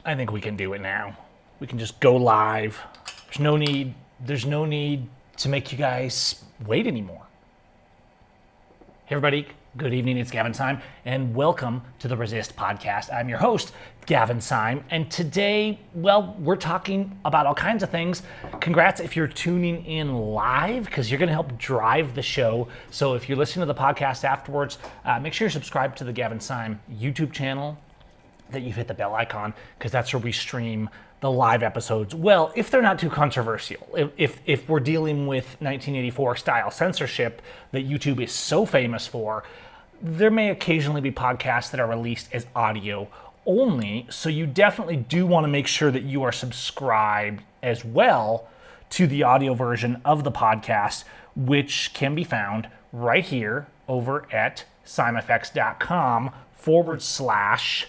I think we can do it now. We can just go live. There's no need to make you guys wait anymore. Hey everybody, good evening, it's Gavin Seim, and welcome to the Resist Podcast. I'm your host, Gavin Seim, and today, well, we're talking about all kinds of things. Congrats if you're tuning in live, because you're gonna help drive the show. So if you're listening to the podcast afterwards, make sure you're subscribed to the Gavin Seim YouTube channel, that you've hit the bell icon, because that's where we stream the live episodes. Well, if they're not too controversial, if we're dealing with 1984 style censorship that YouTube is so famous for, there may occasionally be podcasts that are released as audio only. So you definitely do want to make sure that you are subscribed as well to the audio version of the podcast, which can be found right here over at simfx.com/podcast.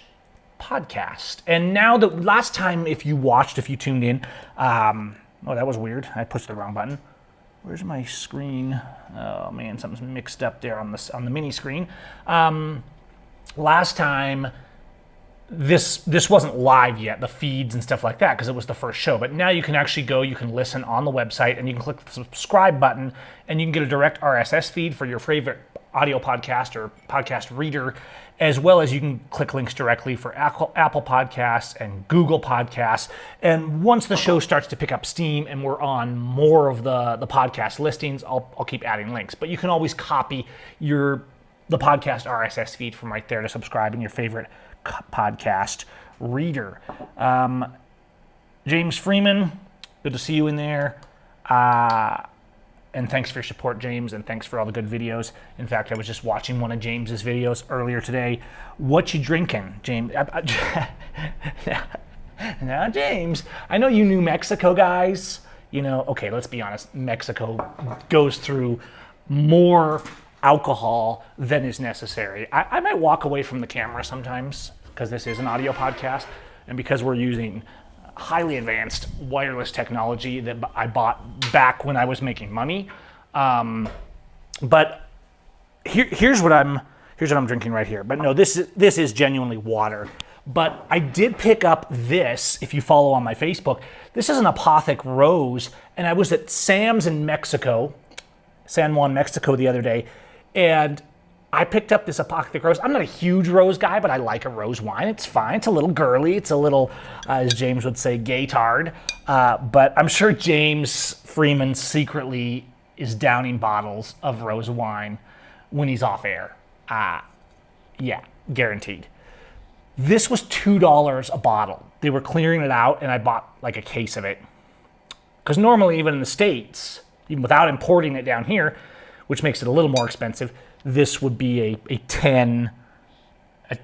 And now that last time, if you tuned in, oh, that was weird. I pushed the wrong button. Where's my screen? Oh man, something's mixed up there on the mini screen. Last time, this wasn't live yet, the feeds and stuff like that, because it was the first show. But now you can actually go, you can listen on the website, and you can click the subscribe button, and you can get a direct RSS feed for your favorite audio podcast or podcast reader, as well as you can click links directly for Apple Podcasts and Google Podcasts. And once the show starts to pick up steam and we're on more of the podcast listings, I'll keep adding links. But you can always copy the podcast RSS feed from right there to subscribe in your favorite podcast reader. James Freeman, good to see you in there. And thanks for your support, James, and thanks for all the good videos. In fact, I was just watching one of James's videos earlier today. What you drinking, James? Now, James, I know you New Mexico guys. You know, okay, let's be honest. Mexico goes through more alcohol than is necessary. I might walk away from the camera sometimes because this is an audio podcast, and because we're using highly advanced wireless technology that I bought back when I was making money. But here's what I'm drinking right here. But no, this is genuinely water. But I did pick up this, if you follow on my Facebook. This is an Apothic Rose, and I was at Sam's in Mexico, San Juan, Mexico the other day, and I picked up this Apothic Rose. I'm not a huge rose guy, but I like a rose wine. It's fine. It's a little girly. It's a little, as James would say, gay-tard. But I'm sure James Freeman secretly is downing bottles of rose wine when he's off air. Yeah, guaranteed. This was $2 a bottle. They were clearing it out, and I bought like a case of it. Because normally, even in the States, even without importing it down here, which makes it a little more expensive, this would be probably $10 to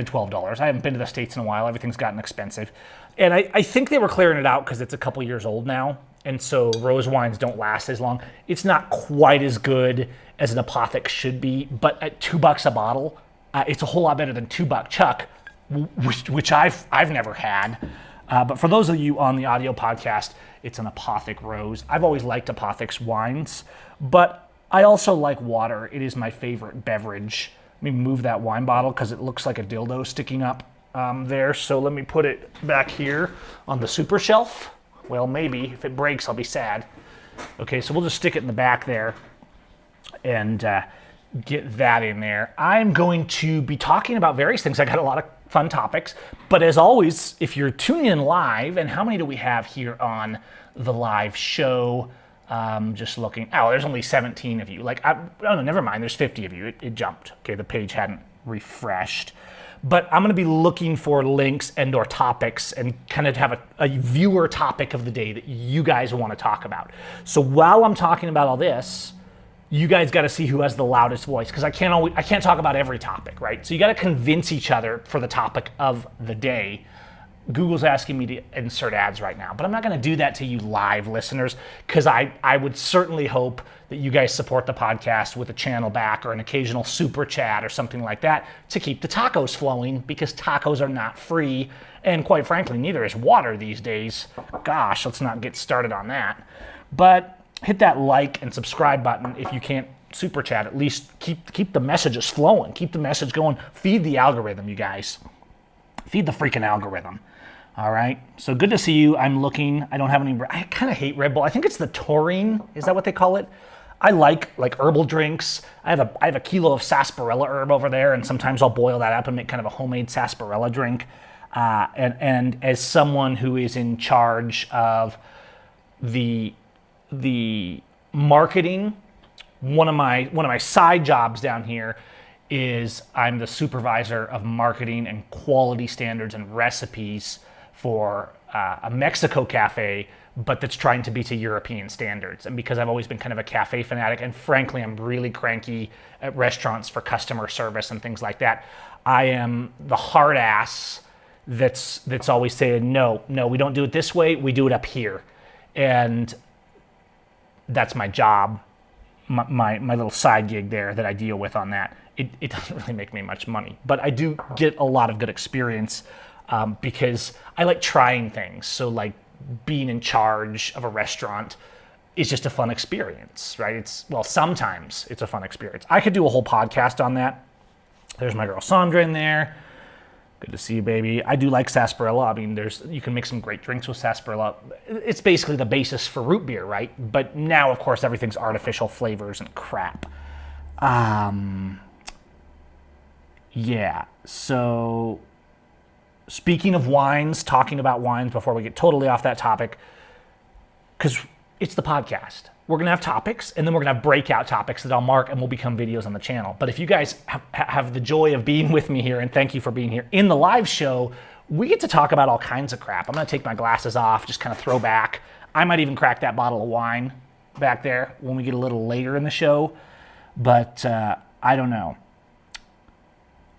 $12. I haven't been to the States in a while. Everything's gotten expensive. And I think they were clearing it out because it's a couple years old now. And so rose wines don't last as long. It's not quite as good as an Apothic should be, but at $2 a bottle, it's a whole lot better than $2 Chuck, which I've never had. But for those of you on the audio podcast, it's an Apothic Rose. I've always liked Apothic's wines, but I also like water. It is my favorite beverage. Let me move that wine bottle because it looks like a dildo sticking up there. So let me put it back here on the super shelf. Well, maybe. If it breaks, I'll be sad. Okay, so we'll just stick it in the back there and get that in there. I'm going to be talking about various things. I got a lot of fun topics. But as always, if you're tuning in live, and how many do we have here on the live show? Just looking. Oh, there's only 17 of you. Oh no, never mind. There's 50 of you. It jumped. Okay, the page hadn't refreshed. But I'm going to be looking for links and/or topics and kind of have a viewer topic of the day that you guys want to talk about. So while I'm talking about all this, you guys got to see who has the loudest voice, because I can't talk about every topic, right? So you got to convince each other for the topic of the day. Google's asking me to insert ads right now, but I'm not going to do that to you live listeners, because I would certainly hope that you guys support the podcast with a channel back or an occasional super chat or something like that to keep the tacos flowing, because tacos are not free, and quite frankly, neither is water these days. Gosh, let's not get started on that. But hit that like and subscribe button if you can't super chat. At least keep the messages flowing, keep the message going. Feed the algorithm, you guys. Feed the freaking algorithm. All right. So good to see you. I'm looking. I don't have any. I kind of hate Red Bull. I think it's the taurine. Is that what they call it? I like herbal drinks. I have a kilo of sarsaparilla herb over there, and sometimes I'll boil that up and make kind of a homemade sarsaparilla drink. And as someone who is in charge of the marketing, one of my side jobs down here is I'm the supervisor of marketing and quality standards and recipes for a Mexico cafe, but that's trying to be to European standards. And because I've always been kind of a cafe fanatic, and frankly, I'm really cranky at restaurants for customer service and things like that, I am the hard ass that's always saying, no, we don't do it this way, we do it up here. And that's my job, my little side gig there that I deal with on that. It doesn't really make me much money, but I do get a lot of good experience because I like trying things. So like being in charge of a restaurant is just a fun experience, right? Sometimes it's a fun experience. I could do a whole podcast on that. There's my girl Sandra in there. Good to see you, baby. I do like sarsaparilla. I mean, you can make some great drinks with sarsaparilla. It's basically the basis for root beer, right? But now, of course, everything's artificial flavors and crap. Yeah, so speaking of wines, talking about wines before we get totally off that topic, because it's the podcast. We're going to have topics, and then we're going to have breakout topics that I'll mark and will become videos on the channel. But if you guys have the joy of being with me here, and thank you for being here, in the live show, we get to talk about all kinds of crap. I'm going to take my glasses off, just kind of throw back. I might even crack that bottle of wine back there when we get a little later in the show. But I don't know.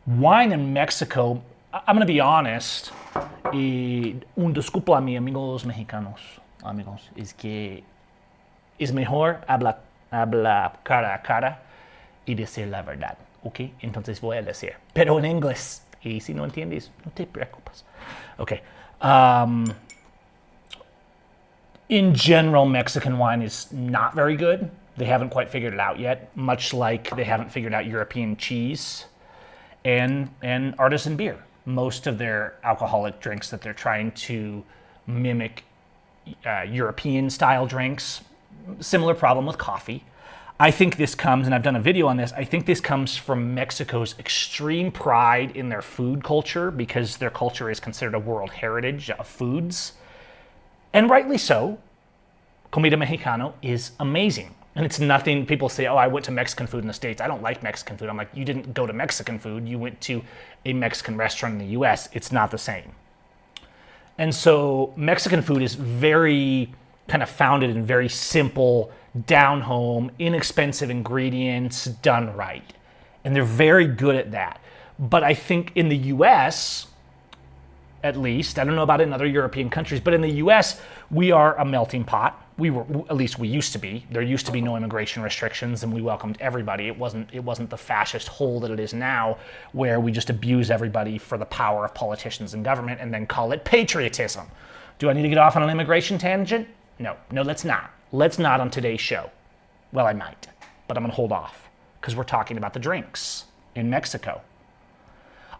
Wine in Mexico, I'm going to be honest, un disculpa a mis amigos mexicanos, amigos, es que es mejor hablar cara a cara y decir la verdad, ¿ok? Entonces voy a decir, pero en inglés, y si no entiendes, no te preocupes. Okay. In general, Mexican wine is not very good. They haven't quite figured it out yet, much like they haven't figured out European cheese and artisan beer. Most of their alcoholic drinks that they're trying to mimic European style drinks. Similar problem with coffee. I think this comes, and I've done a video on this, I think this comes from Mexico's extreme pride in their food culture because their culture is considered a world heritage of foods. And rightly so. Comida Mexicano is amazing. And it's nothing, people say, oh, I went to Mexican food in the States. I don't like Mexican food. I'm like, you didn't go to Mexican food. You went to a Mexican restaurant in the US. It's not the same. And so Mexican food is very kind of founded in very simple, down home, inexpensive ingredients done right. And they're very good at that. But I think in the US, at least, I don't know about in other European countries, but in the US, we are a melting pot. At least we used to be. There used to be no immigration restrictions and we welcomed everybody. It wasn't the fascist hole that it is now where we just abuse everybody for the power of politicians and government and then call it patriotism. Do I need to get off on an immigration tangent? No, let's not. Let's not on today's show. Well, I might, but I'm going to hold off because we're talking about the drinks in Mexico.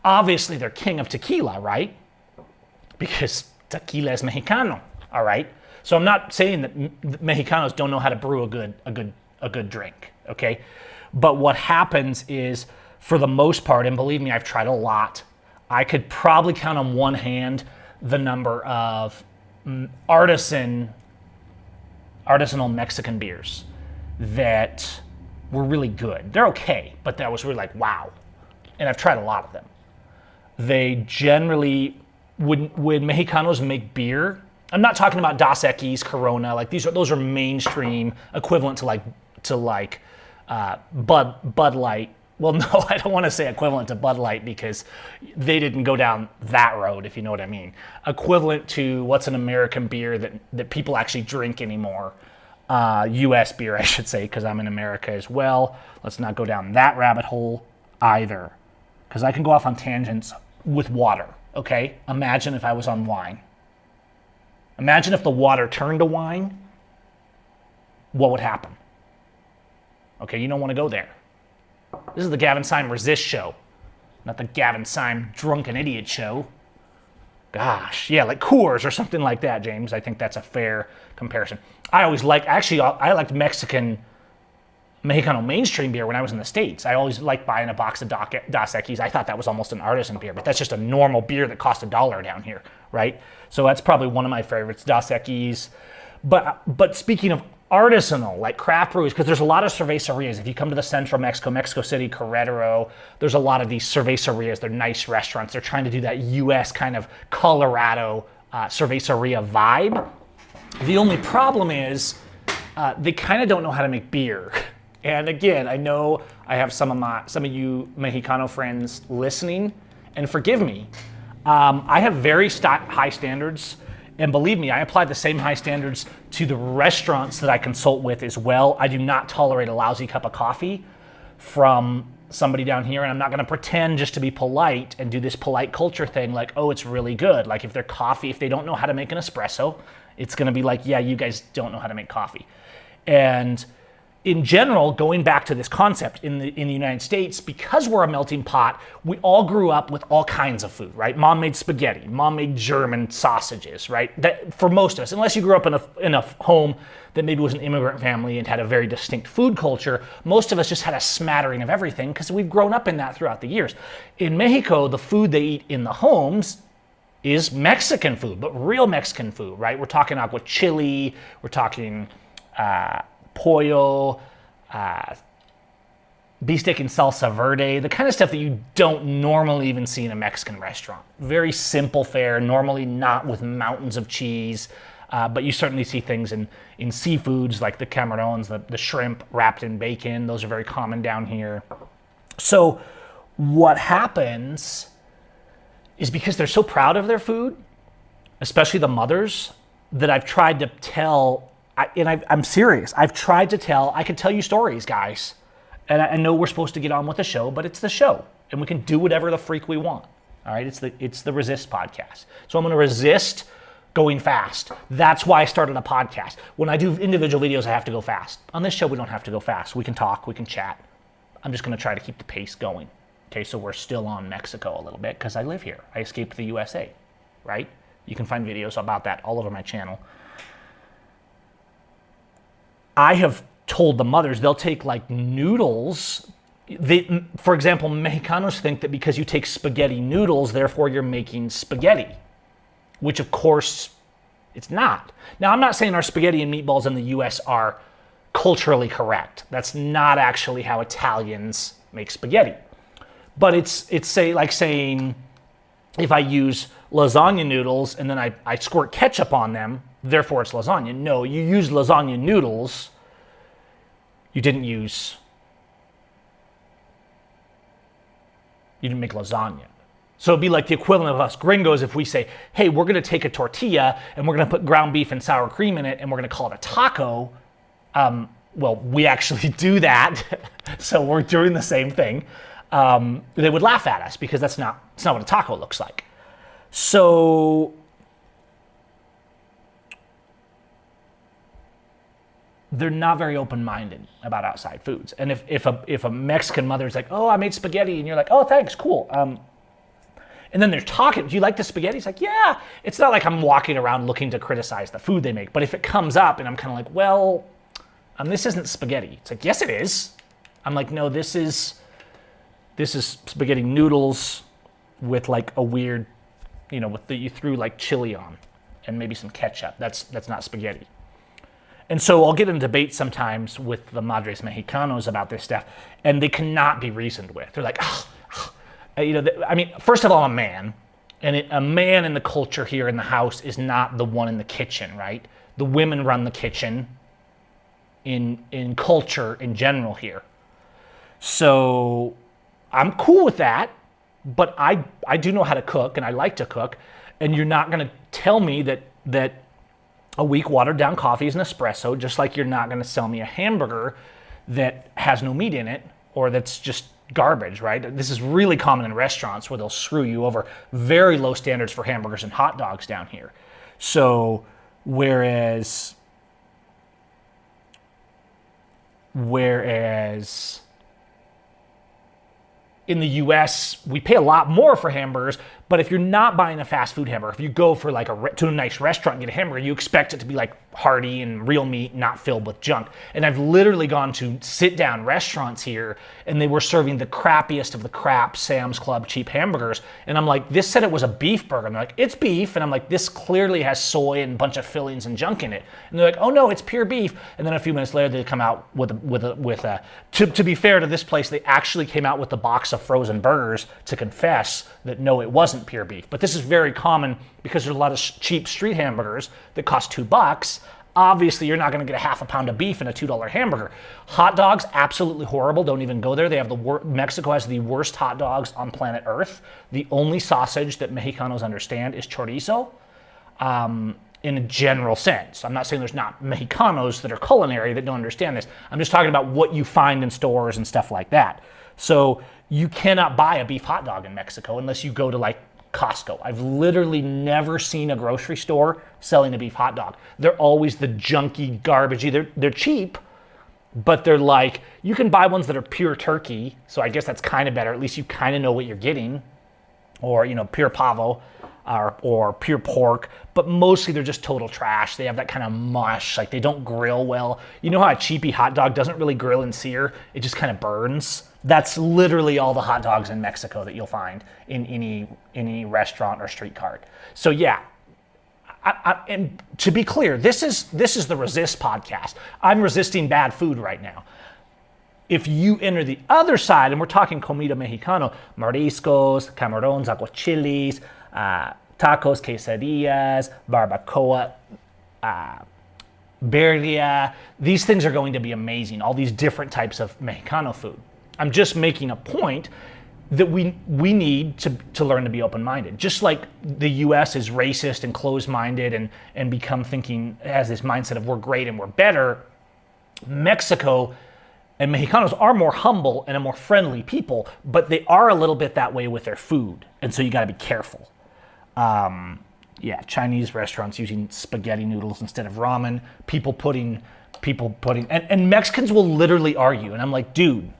Obviously, they're king of tequila, right? Because tequila is Mexicano, all right? So I'm not saying that Mexicanos don't know how to brew a good drink, okay? But what happens is, for the most part, and believe me, I've tried a lot, I could probably count on one hand the number of artisanal Mexican beers that were really good. They're okay, but that was really like, wow. And I've tried a lot of them. They generally, when Mexicanos make beer, I'm not talking about Dos Equis, Corona, like those are mainstream equivalent to Bud Light. Well, no, I don't want to say equivalent to Bud Light because they didn't go down that road, if you know what I mean. Equivalent to what's an American beer that people actually drink anymore. U.S. beer, I should say, because I'm in America as well. Let's not go down that rabbit hole either, because I can go off on tangents with water, okay? Imagine if I was on wine. Imagine if the water turned to wine, what would happen? Okay, you don't want to go there. This is the Gavin Seim Resist show, not the Gavin Seim Drunken Idiot show. Gosh, yeah, like Coors or something like that, James. I think that's a fair comparison. I liked Mexicano mainstream beer when I was in the States. I always liked buying a box of Dos Equis. I thought that was almost an artisan beer, but that's just a normal beer that cost $1 down here, right? So that's probably one of my favorites, Dos Equis. But speaking of artisanal, like craft breweries, because there's a lot of cervecerias. If you come to the central Mexico City, Querétaro, there's a lot of these cervecerias. They're nice restaurants. They're trying to do that U.S. kind of Colorado cerveceria vibe. The only problem is they kind of don't know how to make beer. And again, I know I have some of you Mexicano friends listening, and forgive me. I have very high standards, and believe me, I apply the same high standards to the restaurants that I consult with as well. I do not tolerate a lousy cup of coffee from somebody down here, and I'm not going to pretend just to be polite and do this polite culture thing like, oh, it's really good. Like if they don't know how to make an espresso, it's going to be like, yeah, you guys don't know how to make coffee. And in general, going back to this concept in the United States, because we're a melting pot, we all grew up with all kinds of food, right? Mom made spaghetti, mom made German sausages, right? That for most of us, unless you grew up in a home that maybe was an immigrant family and had a very distinct food culture, most of us just had a smattering of everything because we've grown up in that throughout the years. In Mexico, the food they eat in the homes is Mexican food, but real Mexican food, right? We're talking aguachile, we're talking pollo, beefsteak and salsa verde, the kind of stuff that you don't normally even see in a Mexican restaurant. Very simple fare, normally not with mountains of cheese, but you certainly see things in seafoods like the camarons, the shrimp wrapped in bacon. Those are very common down here. So what happens is because they're so proud of their food, especially the mothers, that I've tried to tell. I'm serious. I can tell you stories, guys. And I know we're supposed to get on with the show, but it's the show. And we can do whatever the freak we want. All right, it's the Resist podcast. So I'm going to resist going fast. That's why I started a podcast. When I do individual videos, I have to go fast. On this show, we don't have to go fast. We can talk, we can chat. I'm just going to try to keep the pace going. Okay, so we're still on Mexico a little bit because I live here. I escaped the USA, right? You can find videos about that all over my channel. I have told the mothers they'll take like noodles. For example, Mexicanos think that because you take spaghetti noodles, therefore you're making spaghetti, which of course it's not. Now, I'm not saying our spaghetti and meatballs in the US are culturally correct. That's not actually how Italians make spaghetti. But it's like saying if I use lasagna noodles and then I squirt ketchup on them, therefore it's lasagna. No, you use lasagna noodles. You didn't make lasagna. So it'd be like the equivalent of us gringos if we say, hey, we're going to take a tortilla and we're going to put ground beef and sour cream in it and we're going to call it a taco. Well, we actually do that. So we're doing the same thing. They would laugh at us because it's not what a taco looks like. So they're not very open-minded about outside foods. And if a Mexican mother is like, oh, I made spaghetti, and you're like, oh, thanks, cool. And then they're talking, do you like the spaghetti? It's like, yeah. It's not like I'm walking around looking to criticize the food they make. But if it comes up and I'm kind of like, well, this isn't spaghetti. It's like, yes, it is. I'm like, no, this is spaghetti noodles with like a weird, you threw like chili on and maybe some ketchup. That's not spaghetti. And so I'll get in debates sometimes with the Madres Mexicanos about this stuff, and they cannot be reasoned with. They're like, first of all, I'm a man, and a man in the culture here in the house is not the one in the kitchen, right? The women run the kitchen in culture in general here. So I'm cool with that, but I do know how to cook, and I like to cook, and you're not going to tell me that a weak watered down coffee is an espresso, just like you're not going to sell me a hamburger that has no meat in it or that's just garbage, right? This is really common in restaurants where they'll screw you over. Very low standards for hamburgers and hot dogs down here. So whereas in the US, we pay a lot more for hamburgers, But if you're not buying a fast food hamburger, if you go for like to a nice restaurant and get a hamburger, you expect it to be like hearty and real meat, not filled with junk. And I've literally gone to sit down restaurants here and they were serving the crappiest of the crap Sam's Club cheap hamburgers. And I'm like, this said it was a beef burger. And they're like, it's beef. And I'm like, this clearly has soy and a bunch of fillings and junk in it. And they're like, oh no, it's pure beef. And then a few minutes later, they come out with a to be fair to this place, they actually came out with the box of frozen burgers to confess that no, it wasn't pure beef. But this is very common because there's a lot of cheap street hamburgers that cost $2. Obviously, you're not going to get a half a pound of beef in a $2 hamburger. Hot dogs, absolutely horrible. Don't even go there. They have Mexico has the worst hot dogs on planet Earth. The only sausage that Mexicanos understand is chorizo. In a general sense. I'm not saying there's not Mexicanos that are culinary that don't understand this. I'm just talking about what you find in stores and stuff like that. So you cannot buy a beef hot dog in Mexico unless you go to like Costco. I've literally never seen a grocery store selling a beef hot dog. They're always the junky, garbagey. They're cheap, but they're like, you can buy ones that are pure turkey. So I guess that's kind of better. At least you kind of know what you're getting. Or, pure pavo. Or pure pork, but mostly they're just total trash. They have that kind of mush, like they don't grill well. You know how a cheapy hot dog doesn't really grill and sear? It just kind of burns. That's literally all the hot dogs in Mexico that you'll find in any restaurant or street cart. So yeah, and to be clear, this is the Resist podcast. I'm resisting bad food right now. If you enter the other side, and we're talking comida mexicano, mariscos, camarones, aguachiles, tacos, quesadillas, barbacoa, birria. These things are going to be amazing, all these different types of Mexicano food. I'm just making a point that we need to learn to be open-minded. Just like the US is racist and closed-minded and become thinking, has this mindset of we're great and we're better, Mexico and Mexicanos are more humble and a more friendly people, but they are a little bit that way with their food. And so you gotta be careful. Chinese restaurants using spaghetti noodles instead of ramen, people putting, and Mexicans will literally argue. And I'm like, dude,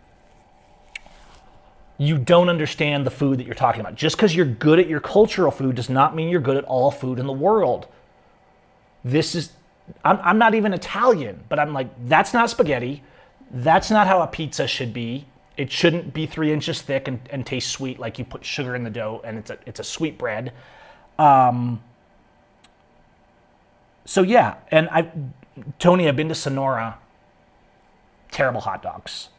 you don't understand the food that you're talking about. Just because you're good at your cultural food does not mean you're good at all food in the world. I'm not even Italian, but I'm like, that's not spaghetti. That's not how a pizza should be. It shouldn't be 3 inches thick and taste sweet like you put sugar in the dough and it's a sweet bread. So yeah, and Tony, I've been to Sonora. Terrible hot dogs.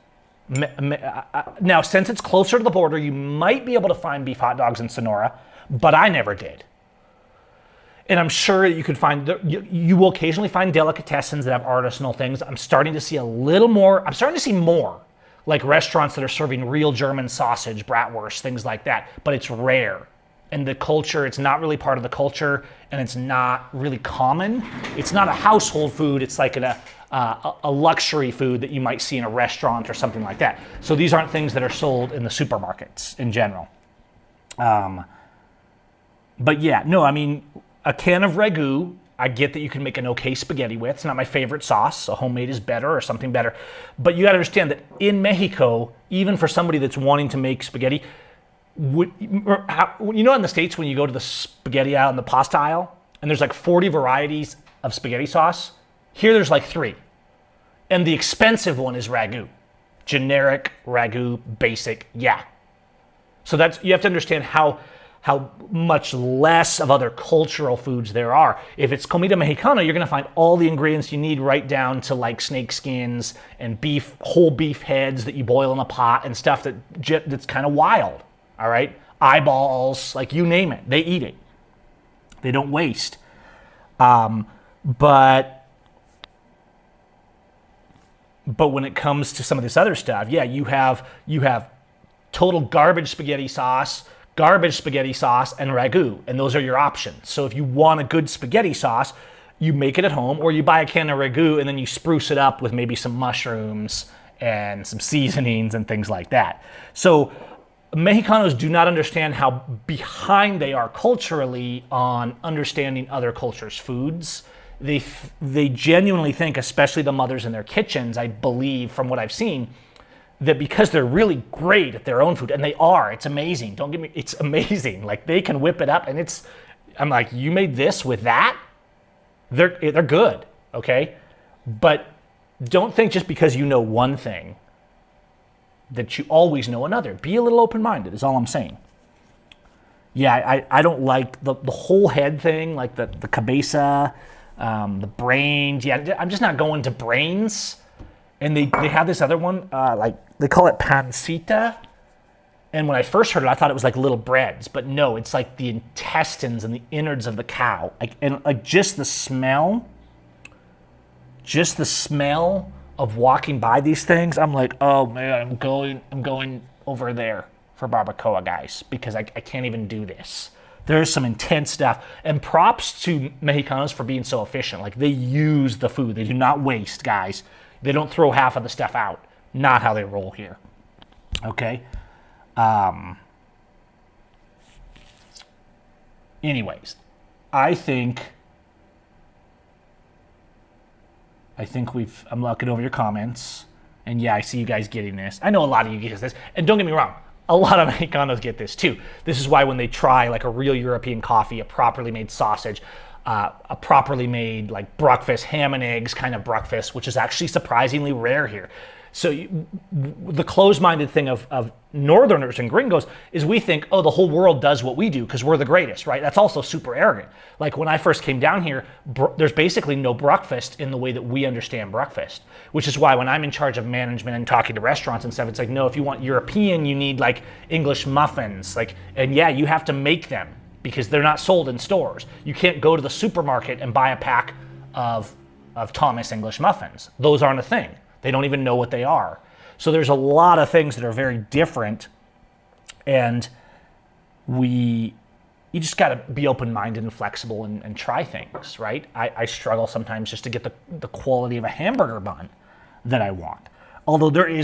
Now, since it's closer to the border, you might be able to find beef hot dogs in Sonora, but I never did. And I'm sure you could find, you will occasionally find delicatessens that have artisanal things. I'm starting to see more like restaurants that are serving real German sausage, bratwurst, things like that, but it's rare. And the culture, it's not really part of the culture, and it's not really common. It's not a household food. It's like a luxury food that you might see in a restaurant or something like that. So these aren't things that are sold in the supermarkets in general. But yeah, no, I mean, a can of ragu, I get that you can make an okay spaghetti with. It's not my favorite sauce. A homemade is better or something better. But you got to understand that in Mexico, even for somebody that's wanting to make spaghetti, in the States when you go to the spaghetti aisle and the pasta aisle, and there's like 40 varieties of spaghetti sauce, here there's like 3. And the expensive one is ragu. Generic, ragu, basic, yeah. So you have to understand how much less of other cultural foods there are. If it's comida mexicana, you're gonna find all the ingredients you need right down to like snake skins and whole beef heads that you boil in a pot and stuff that's kind of wild, all right? Eyeballs, like you name it, they eat it. They don't waste. But when it comes to some of this other stuff, yeah, you have total garbage spaghetti sauce, and ragu, and those are your options. So if you want a good spaghetti sauce, you make it at home, or you buy a can of ragu and then you spruce it up with maybe some mushrooms and some seasonings and things like that. So Mexicanos do not understand how behind they are culturally on understanding other cultures' foods. They genuinely think, especially the mothers in their kitchens, I believe from what I've seen, that because they're really great at their own food, and they are, it's amazing. Don't get me, it's amazing. Like they can whip it up, and I'm like, you made this with that? They're good, okay? But don't think just because you know one thing that you always know another. Be a little open-minded is all I'm saying. Yeah, I don't like the whole head thing, like the cabeza, the brains. Yeah, I'm just not going to brains. And they have this other one, like they call it pancita. And when I first heard it, I thought it was like little breads, but no, it's like the intestines and the innards of the cow. And just the smell of walking by these things, I'm like, oh man, I'm going over there for barbacoa, guys, because I can't even do this. There's some intense stuff. And props to Mexicanos for being so efficient. Like they use the food. They do not waste, guys. They don't throw half of the stuff out. Not how they roll here. Okay? Anyways, I think I'm looking over your comments. And yeah, I see you guys getting this. I know a lot of you get this. And don't get me wrong, a lot of Mexicanos get this too. This is why when they try like a real European coffee, a properly made sausage, a properly made like breakfast, ham and eggs kind of breakfast, which is actually surprisingly rare here. So the closed-minded thing of Northerners and gringos is we think, oh, the whole world does what we do because we're the greatest, right? That's also super arrogant. Like when I first came down here, there's basically no breakfast in the way that we understand breakfast, which is why when I'm in charge of management and talking to restaurants and stuff, it's like, no, if you want European, you need like English muffins. And yeah, you have to make them because they're not sold in stores. You can't go to the supermarket and buy a pack of Thomas English muffins. Those aren't a thing. They don't even know what they are. So there's a lot of things that are very different, and you just got to be open-minded and flexible and try things, right? I struggle sometimes just to get the quality of a hamburger bun that I want. Although they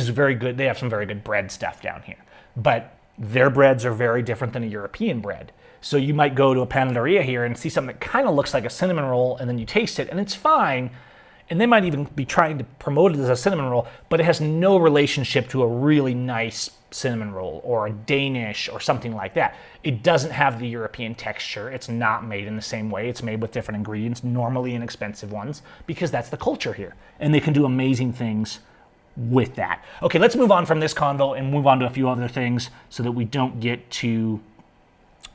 have some very good bread stuff down here. But their breads are very different than a European bread. So you might go to a panaderia here and see something that kind of looks like a cinnamon roll, and then you taste it, and it's fine. And they might even be trying to promote it as a cinnamon roll, but it has no relationship to a really nice cinnamon roll or a Danish or something like that. It doesn't have the European texture. It's not made in the same way. It's made with different ingredients, normally inexpensive ones, because that's the culture here. And they can do amazing things with that. Okay, let's move on from this convo and move on to a few other things so that we don't get too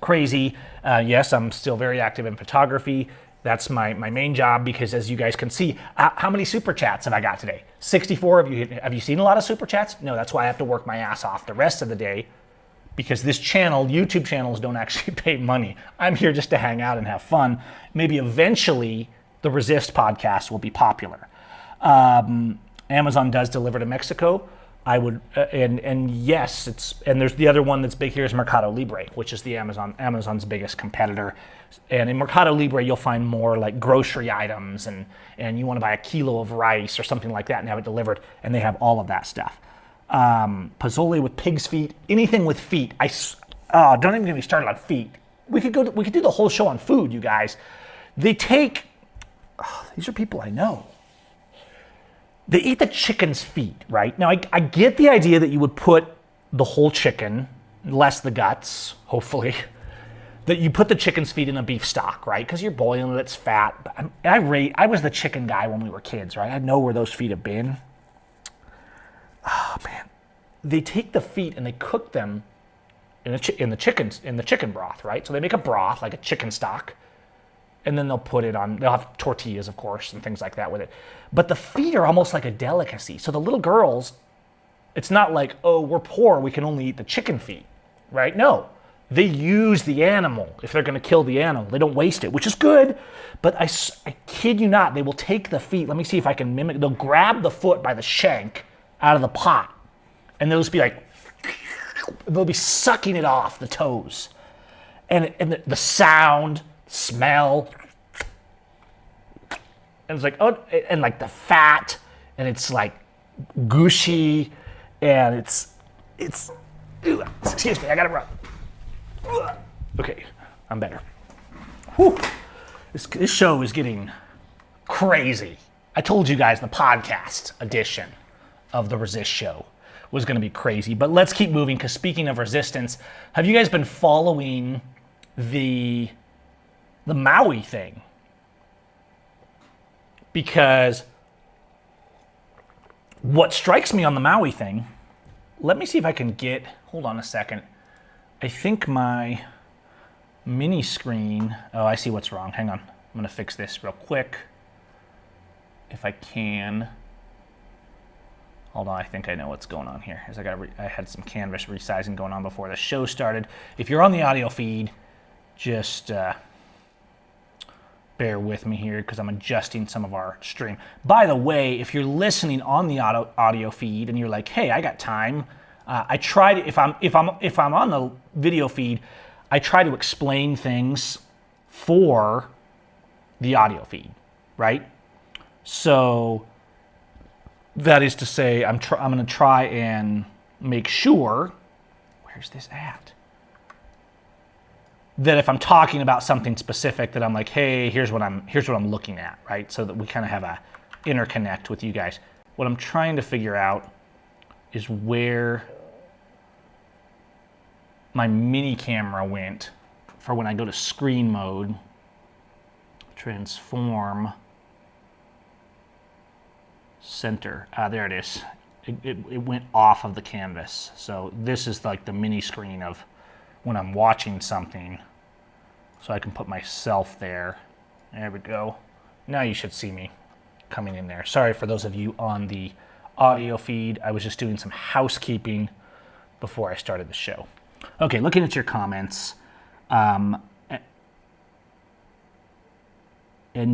crazy. Yes, I'm still very active in photography. That's my main job because, as you guys can see, how many super chats have I got today? 64 of you. Have you seen a lot of super chats? No, that's why I have to work my ass off the rest of the day because this channel, YouTube channels, don't actually pay money. I'm here just to hang out and have fun. Maybe eventually the Resist podcast will be popular. Amazon does deliver to Mexico. I would, and yes, and there's the other one that's big here is Mercado Libre, which is the Amazon's biggest competitor. And in Mercado Libre, you'll find more like grocery items, and you want to buy a kilo of rice or something like that and have it delivered, and they have all of that stuff. Pozole with pig's feet, anything with feet. Don't even get me started on feet. We could do the whole show on food, you guys. These are people I know. They eat the chicken's feet, right? Now, I get the idea that you would put the whole chicken, less the guts, hopefully, that you put the chicken's feet in a beef stock, right? Because you're boiling it, it's fat. But I was the chicken guy when we were kids, right? I know where those feet have been. Oh, man. They take the feet and they cook them in the chicken broth, right? So they make a broth, like a chicken stock, and then they'll have tortillas, of course, and things like that with it. But the feet are almost like a delicacy. So the little girls, it's not like, oh, we're poor, we can only eat the chicken feet, right? No, they use the animal if they're going to kill the animal. They don't waste it, which is good. But I kid you not, they will take the feet. Let me see if I can mimic. They'll grab the foot by the shank out of the pot, and they'll just be like, they'll be sucking it off the toes. And the sound, smell, and it's like, oh, and like the fat, and it's like gushy, and it's excuse me, I gotta run. Okay, I'm better. Whew. This show is getting crazy. I told you guys the podcast edition of the Resist show was going to be crazy. But let's keep moving, because speaking of resistance, have you guys been following the Maui thing? Because what strikes me on the Maui thing, let me see if I can get, hold on a second. I think my mini screen, oh, I see what's wrong. Hang on. I'm going to fix this real quick if I can. Hold on, I think I know what's going on here. As I had some canvas resizing going on before the show started. If you're on the audio feed, just bear with me here because I'm adjusting some of our stream. By the way, if you're listening on the audio feed and you're like, hey, I got time, I try to, if I'm on the video feed, I try to explain things for the audio feed, right? So that is to say, I'm going to try and make sure, where's this at? That if I'm talking about something specific, that I'm like, hey, here's what I'm looking at, right? So that we kind of have a interconnect with you guys. What I'm trying to figure out is where my mini camera went for when I go to screen mode, transform, center. There it is. It went off of the canvas. So this is like the mini screen of when I'm watching something. So I can put myself there. There we go. Now you should see me coming in there. Sorry for those of you on the audio feed. I was just doing some housekeeping before I started the show. Okay, looking at your comments. And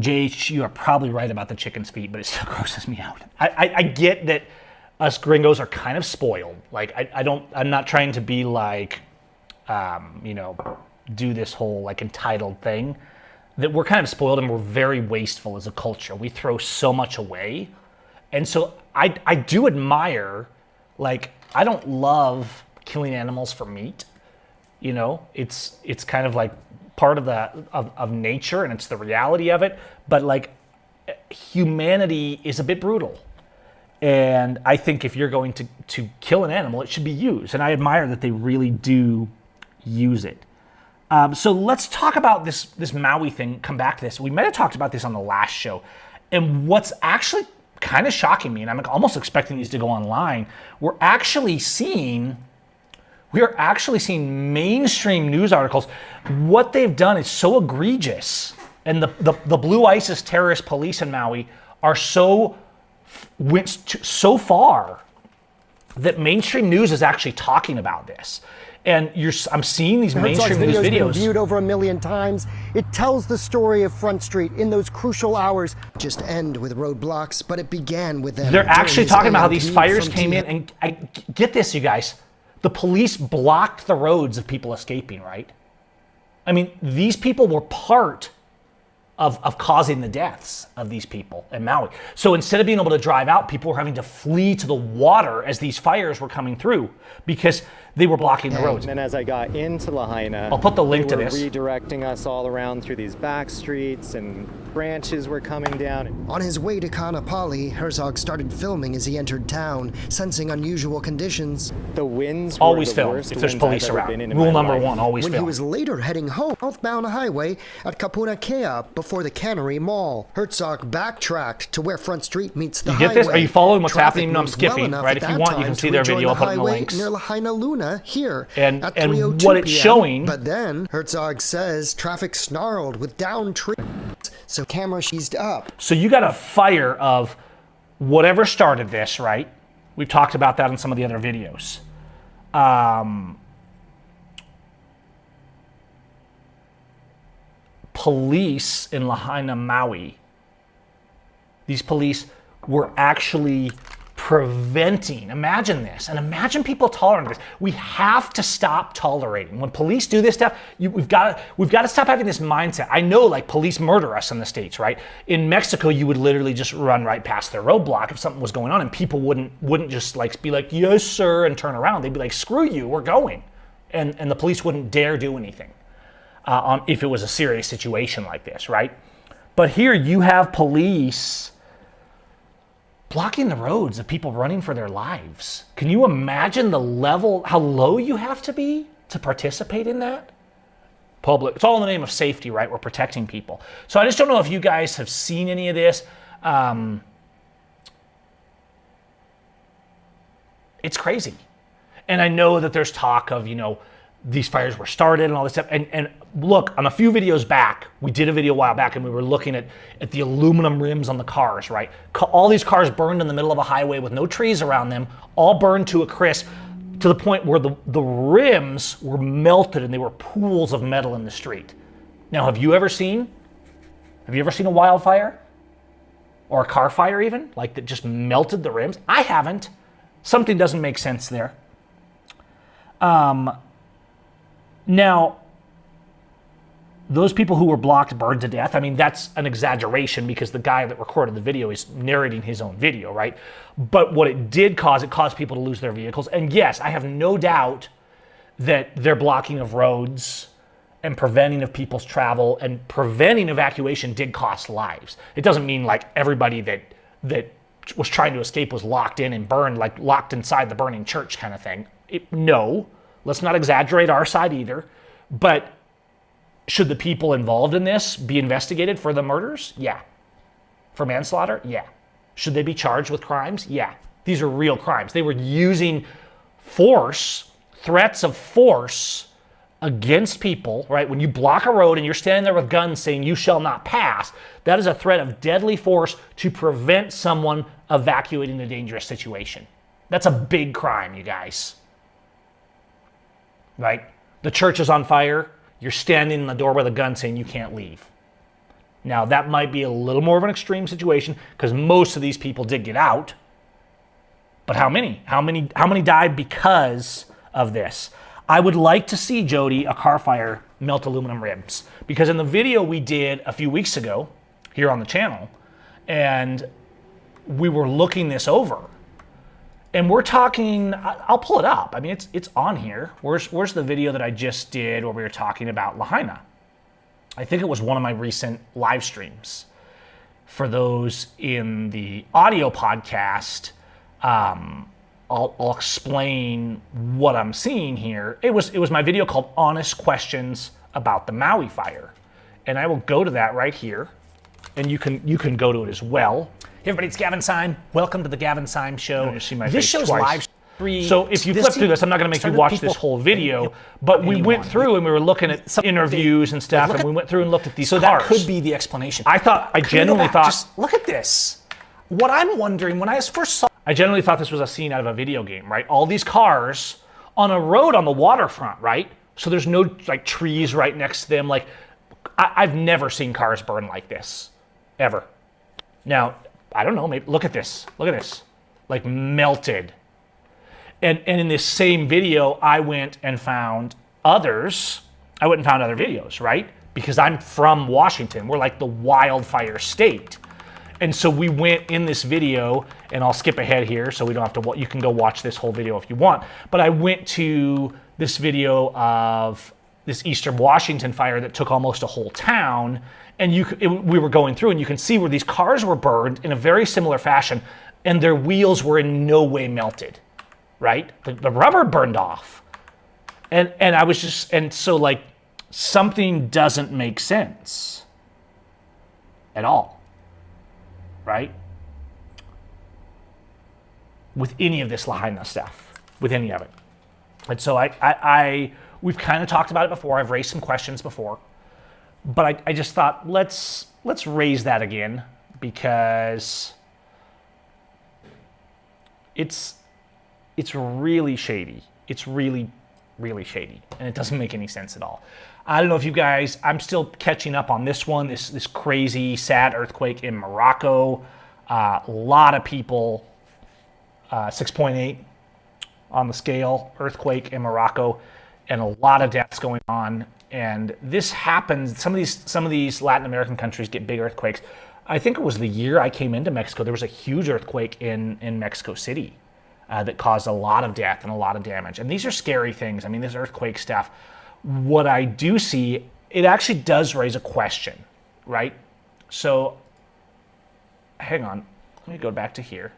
Jay, you are probably right about the chicken's feet, but it still grosses me out. I get that us gringos are kind of spoiled. Like I'm not trying to be like, do this whole like entitled thing, that we're kind of spoiled and we're very wasteful as a culture. We throw so much away. And so I do admire, like, I don't love killing animals for meat. It's kind of like part of nature, and it's the reality of it. But like, humanity is a bit brutal. And I think if you're going to kill an animal, it should be used. And I admire that they really do use it. So let's talk about this Maui thing, come back to this. We might have talked about this on the last show. And what's actually kind of shocking me, and I'm almost expecting these to go online, we're actually seeing mainstream news articles. What they've done is so egregious. And the Blue ISIS terrorist police in Maui are went so far that mainstream news is actually talking about this. And I'm seeing these mainstream news videos. Been viewed over 1 million times. It tells the story of Front Street in those crucial hours. Just end with roadblocks, but it began with them. They're actually talking about how these fires came in, and get this, you guys. The police blocked the roads of people escaping, right? I mean, these people were part of causing the deaths of these people in Maui. So instead of being able to drive out, people were having to flee to the water as these fires were coming through because they were blocking the roads. And then as I got into Lahaina, I'll put the link to this. Redirecting us all around through these back streets, and branches were coming down. On his way to Kaanapali, Herzog started filming as he entered town, sensing unusual conditions. The winds always were the film worst if there's winds police I've ever around. been in Rule my number life. one, always When film. he was later heading home, southbound highway at Kapuna Kea before the Cannery Mall, Herzog backtracked to where Front Street meets the highway. You get this? Are you following what's happening? No, I'm Traffic moved skipping, well right? If enough you at want, that you can time see to their rejoin video. I'll the put in the highway links. near Lahaina Luna here And at and 3:02 what it's PM. showing. But then Herzog says traffic snarled with down trees, so camera eased up. So you got a fire of whatever started this, right? We've talked about that in some of the other videos. Police in Lahaina, Maui, these police were actually preventing, imagine this, and imagine people tolerating this. We have to stop tolerating. When police do this stuff, we've got to stop having this mindset. I know, like, police murder us in the States, right? In Mexico, you would literally just run right past their roadblock if something was going on, and people wouldn't just like be like, yes, sir, and turn around. They'd be like, screw you, we're going. And the police wouldn't dare do anything if it was a serious situation like this, right? But here you have police blocking the roads of people running for their lives. Can you imagine the level, how low you have to be to participate in that? Public, it's all in the name of safety, right? We're protecting people. So I just don't know if you guys have seen any of this. It's crazy. And I know that there's talk of, these fires were started and all this stuff. And look, on a few videos back, we did a video a while back and we were looking at the aluminum rims on the cars, right? All these cars burned in the middle of a highway with no trees around them, all burned to a crisp, to the point where the rims were melted and they were pools of metal in the street. Now, have you ever seen a wildfire? Or a car fire even? Like that just melted the rims? I haven't. Something doesn't make sense there. Now, those people who were blocked burned to death. I mean, that's an exaggeration because the guy that recorded the video is narrating his own video, right? But what it did cause, it caused people to lose their vehicles. And yes, I have no doubt that their blocking of roads and preventing of people's travel and preventing evacuation did cost lives. It doesn't mean like everybody that was trying to escape was locked in and burned, like locked inside the burning church kind of thing. No, let's not exaggerate our side either. But should the people involved in this be investigated for the murders? Yeah. For manslaughter? Yeah. Should they be charged with crimes? Yeah. These are real crimes. They were using force, threats of force against people, right? When you block a road and you're standing there with guns saying you shall not pass, that is a threat of deadly force to prevent someone evacuating a dangerous situation. That's a big crime, you guys. Right? The church is on fire. You're standing in the door with a gun saying you can't leave. Now, that might be a little more of an extreme situation because most of these people did get out. But how many? How many died because of this? I would like to see, Jody, a car fire melt aluminum rims. Because in the video we did a few weeks ago here on the channel, and we were looking this over, and we're talking, I'll pull it up. I mean, it's on here. Where's the video that I just did where we were talking about Lahaina? I think it was one of my recent live streams. For those in the audio podcast, I'll explain what I'm seeing here. It was my video called Honest Questions About the Maui Fire. And I will go to that right here. And you can go to it as well. Hey everybody, it's Gavin Seim. Welcome to the Gavin Seim Show. You see my This face show's twice. live stream. So if you flip through this, I'm not going to make you watch this whole video, but we went through and we were looking at some interviews and stuff, and we went through and looked at these cars. So that could be the explanation. I genuinely thought... Just look at this. What I'm wondering, when I first saw... I genuinely thought this was a scene out of a video game, right? All these cars on a road on the waterfront, right? So there's no like trees right next to them. Like I've never seen cars burn like this, ever. Now, I don't know, maybe look at this. Look at this. Like melted. And in this same video, I went and found others. I went and found other videos, right? Because I'm from Washington. We're like the wildfire state. And so we went in this video, and I'll skip ahead here so we don't have to, you can go watch this whole video if you want. But I went to this video of this Eastern Washington fire that took almost a whole town. And we were going through, and you can see where these cars were burned in a very similar fashion, and their wheels were in no way melted, right? The rubber burned off. And I was just, and so like something doesn't make sense at all. Right? With any of this Lahaina stuff, with any of it. And so we've kind of talked about it before. I've raised some questions before, but I just thought let's raise that again because it's really shady. It's really, really shady, and it doesn't make any sense at all. I don't know if you guys, I'm still catching up on this one, this crazy, sad earthquake in Morocco. A lot of people, 6.8 on the scale, earthquake in Morocco, and a lot of deaths going on. And this happens, some of these Latin American countries get big earthquakes. I think it was the year I came into Mexico, there was a huge earthquake in Mexico City that caused a lot of death and a lot of damage. And these are scary things. I mean, this earthquake stuff. What I do see, it actually does raise a question, right? So, hang on, let me go back to here.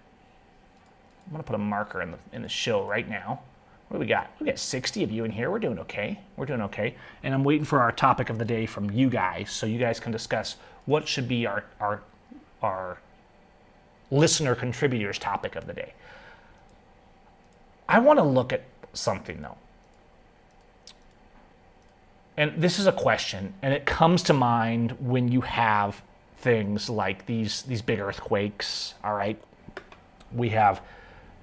I'm gonna put a marker in the show right now. What do we got? We got 60 of you in here. We're doing okay. We're doing okay. And I'm waiting for our topic of the day from you guys, so you guys can discuss what should be our listener contributors topic of the day. I want to look at something though. And this is a question, and it comes to mind when you have things like these big earthquakes, all right? We have,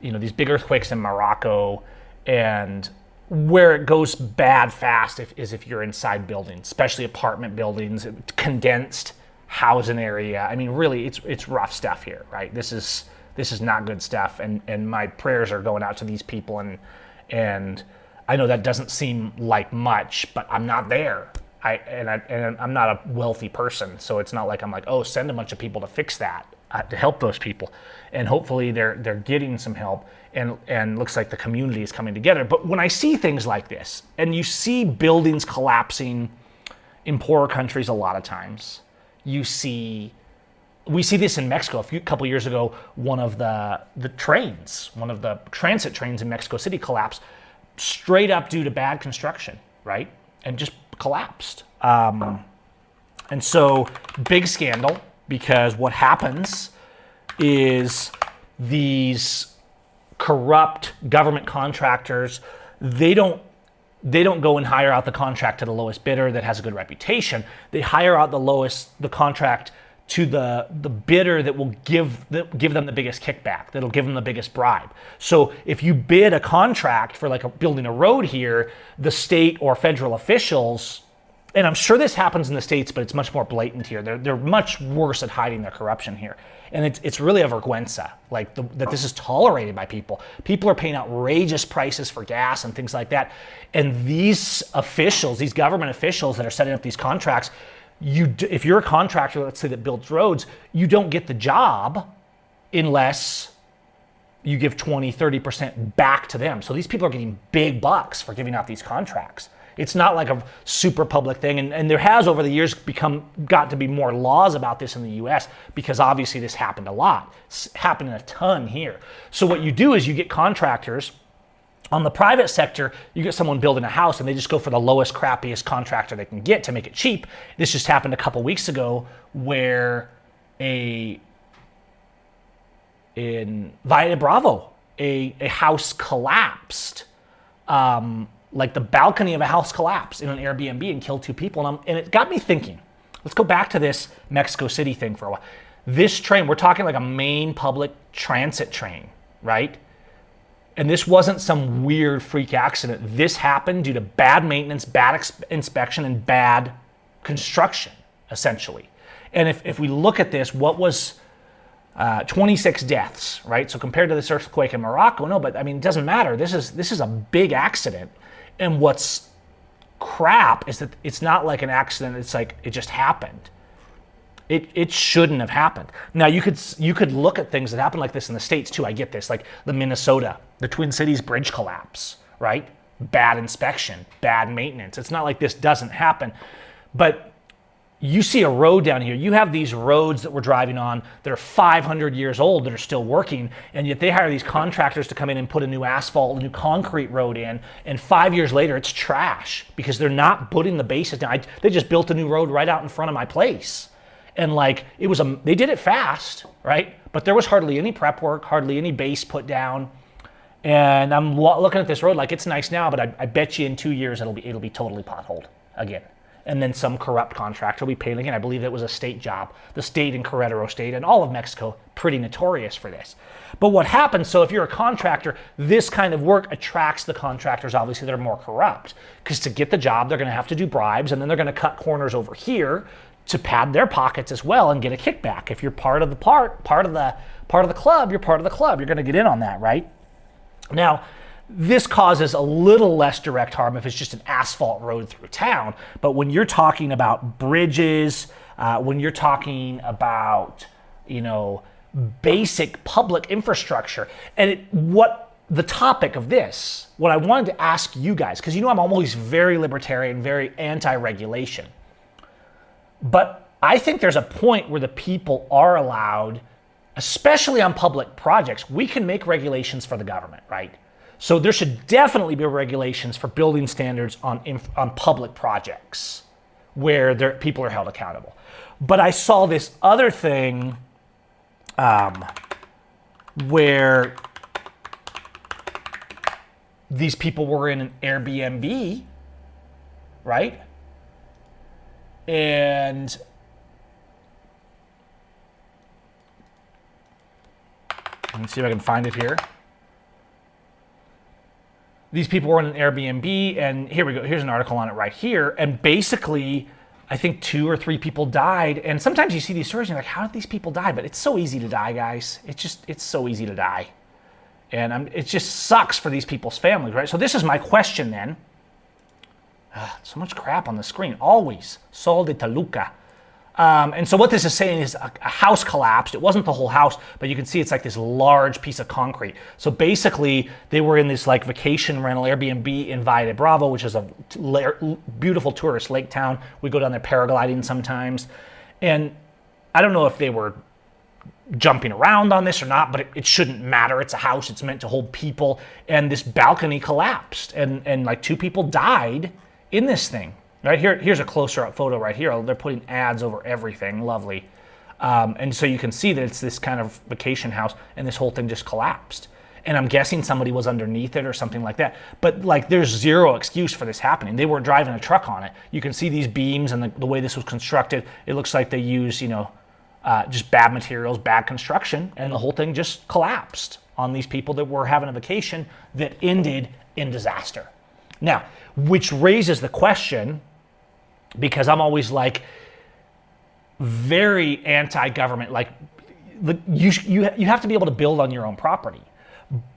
these big earthquakes in Morocco, and where it goes bad fast is if you're inside buildings, especially apartment buildings, condensed housing area. I mean, really, it's rough stuff here, right? This is not good stuff, and my prayers are going out to these people, and I know that doesn't seem like much, but I'm not there. I'm not a wealthy person, so it's not like I'm like, oh, send a bunch of people to fix that, to help those people, and hopefully they're getting some help, and looks like the community is coming together. But when I see things like this, and you see buildings collapsing in poorer countries, a lot of times we see this in Mexico. A couple years ago, one of the transit trains in Mexico City collapsed straight up due to bad construction, right? And just collapsed. And so, big scandal, because what happens is these corrupt government contractors, they don't go and hire out the contract to the lowest bidder that has a good reputation. They hire out the contract to the bidder that will give them the biggest kickback, that'll give them the biggest bribe. So if you bid a contract for building a road here, the state or federal officials, and I'm sure this happens in the States, but it's much more blatant here. They're much worse at hiding their corruption here. And it's really a vergüenza, that this is tolerated by people. People are paying outrageous prices for gas and things like that. And these officials, these government officials that are setting up these contracts, if you're a contractor, let's say, that builds roads, you don't get the job unless you give 20, 30% back to them. So these people are getting big bucks for giving out these contracts. It's not like a super public thing. And there has over the years got to be more laws about this in the US, because obviously this happened a lot. It's happened a ton here. So what you do is you get contractors. On the private sector, you get someone building a house and they just go for the lowest, crappiest contractor they can get to make it cheap. This just happened a couple weeks ago where in Valle Bravo, a house collapsed. Like the balcony of a house collapsed in an Airbnb and killed 2 people. And it got me thinking, let's go back to this Mexico City thing for a while. This train, we're talking like a main public transit train, right? And this wasn't some weird freak accident. This happened due to bad maintenance, bad inspection, and bad construction, essentially. And if we look at this, what was 26 deaths, right? So compared to this earthquake in Morocco, no, but I mean, it doesn't matter. This is a big accident. And what's crap is that it's not like an accident. It's like it just happened. It shouldn't have happened. Now you could look at things that happen like this in the States too. I get this, like the Minnesota, the Twin Cities bridge collapse, right? Bad inspection, bad maintenance. It's not like this doesn't happen. But you see a road down here. You have these roads that we're driving on that are 500 years old that are still working, and yet they hire these contractors to come in and put a new asphalt, a new concrete road in, and 5 years later it's trash because they're not putting the bases down. They just built a new road right out in front of my place. And they did it fast, right? But there was hardly any prep work, hardly any base put down. And I'm looking at this road like it's nice now, but I bet you in 2 years it'll be totally potholed again. And then some corrupt contractor will be paying again. I believe it was a state job. The state in Querétaro State and all of Mexico, pretty notorious for this. But what happens, so if you're a contractor, this kind of work attracts the contractors, obviously, that are more corrupt. Because to get the job, they're going to have to do bribes, and then they're going to cut corners over here to pad their pockets as well and get a kickback. If you're part of the club, you're part of the club. You're going to get in on that, right? Now, this causes a little less direct harm if it's just an asphalt road through town. But when you're talking about bridges, when you're talking about, basic public infrastructure, and what the topic of this, what I wanted to ask you guys, because I'm always very libertarian, very anti-regulation. But I think there's a point where the people are allowed especially on public projects, we can make regulations for the government, right? So there should definitely be regulations for building standards on public projects where people are held accountable. But I saw this other thing where these people were in an Airbnb, right? And let me see if I can find it here. These people were in an Airbnb, and here we go. Here's an article on it right here. And basically, I think 2 or 3 people died. And sometimes you see these stories and you're like, how did these people die? But it's so easy to die, guys. It's so easy to die. And it just sucks for these people's families, right? So this is my question then. So much crap on the screen, always. Sol de Toluca. And so what this is saying is a house collapsed. It wasn't the whole house, but you can see it's like this large piece of concrete. So basically, they were in this like vacation rental Airbnb in Valle de Bravo, which is a beautiful tourist lake town. We go down there paragliding sometimes. And I don't know if they were jumping around on this or not, but it shouldn't matter. It's a house. It's meant to hold people. And this balcony collapsed, and like 2 people died in this thing. Right here, here's a closer up photo right here. They're putting ads over everything, lovely. And so you can see that it's this kind of vacation house, and this whole thing just collapsed. And I'm guessing somebody was underneath it or something like that. But like, there's zero excuse for this happening. They weren't driving a truck on it. You can see these beams and the way this was constructed. It looks like they use, just bad materials, bad construction, and the whole thing just collapsed on these people that were having a vacation that ended in disaster. Now, which raises the question, because I'm always like very anti-government, like you have to be able to build on your own property.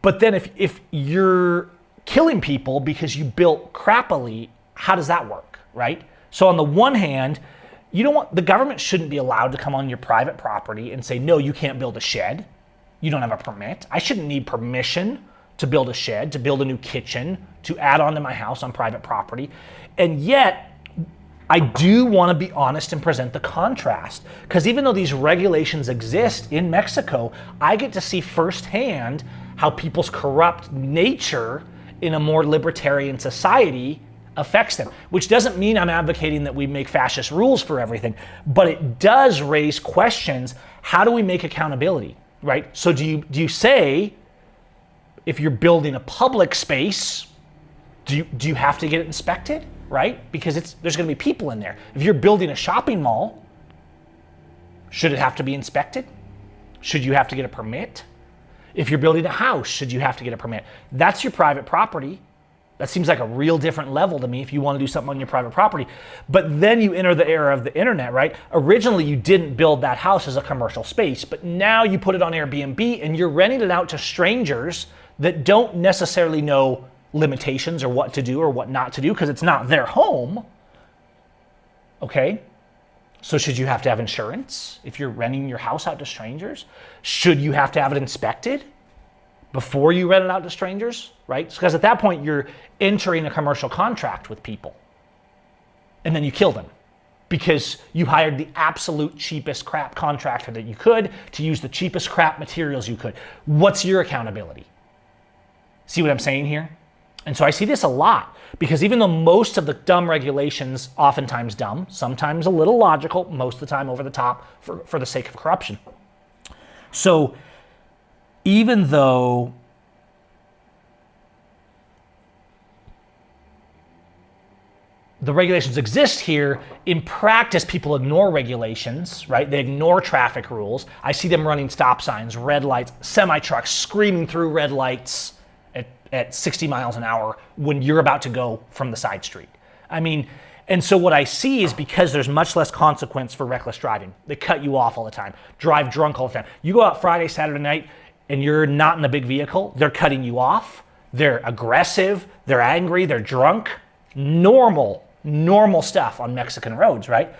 But then if you're killing people because you built crappily, how does that work, right? So on the one hand, the government shouldn't be allowed to come on your private property and say, no, you can't build a shed. You don't have a permit. I shouldn't need permission to build a shed, to build a new kitchen, to add on to my house on private property. And yet, I do want to be honest and present the contrast. Because even though these regulations exist in Mexico, I get to see firsthand how people's corrupt nature in a more libertarian society affects them. Which doesn't mean I'm advocating that we make fascist rules for everything, but it does raise questions. How do we make accountability, right? So do you say, if you're building a public space, do you have to get it inspected, right? Because there's going to be people in there. If you're building a shopping mall, should it have to be inspected? Should you have to get a permit? If you're building a house, should you have to get a permit? That's your private property. That seems like a real different level to me if you want to do something on your private property. But then you enter the era of the internet, right? Originally, you didn't build that house as a commercial space, but now you put it on Airbnb and you're renting it out to strangers that don't necessarily know limitations or what to do or what not to do because it's not their home. Okay? So should you have to have insurance if you're renting your house out to strangers? Should you have to have it inspected before you rent it out to strangers, right? Because at that point, you're entering a commercial contract with people. And then you kill them because you hired the absolute cheapest crap contractor that you could to use the cheapest crap materials you could. What's your accountability? See what I'm saying here? And so I see this a lot because even though most of the dumb regulations, oftentimes dumb, sometimes a little logical, most of the time over the top for the sake of corruption. So even though the regulations exist here, in practice, people ignore regulations, right? They ignore traffic rules. I see them running stop signs, red lights, semi-trucks screaming through red lights at 60 miles an hour when you're about to go from the side street. I mean, and so what I see is because there's much less consequence for reckless driving. They cut you off all the time, drive drunk all the time. You go out Friday, Saturday night, and you're not in a big vehicle, they're cutting you off. They're aggressive, they're angry, they're drunk. Normal stuff on Mexican roads, right?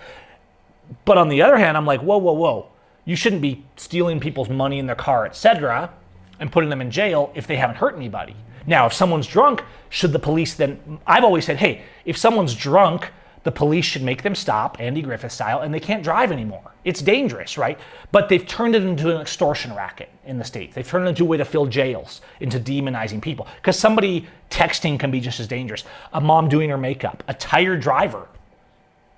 But on the other hand, I'm like, whoa. You shouldn't be stealing people's money in their car, etc., and putting them in jail if they haven't hurt anybody. Now, if someone's drunk, should the police then... I've always said, hey, if someone's drunk, the police should make them stop, Andy Griffith style, and they can't drive anymore. It's dangerous, right? But they've turned it into an extortion racket in the States. They've turned it into a way to fill jails, into demonizing people. Because somebody texting can be just as dangerous. A mom doing her makeup, a tired driver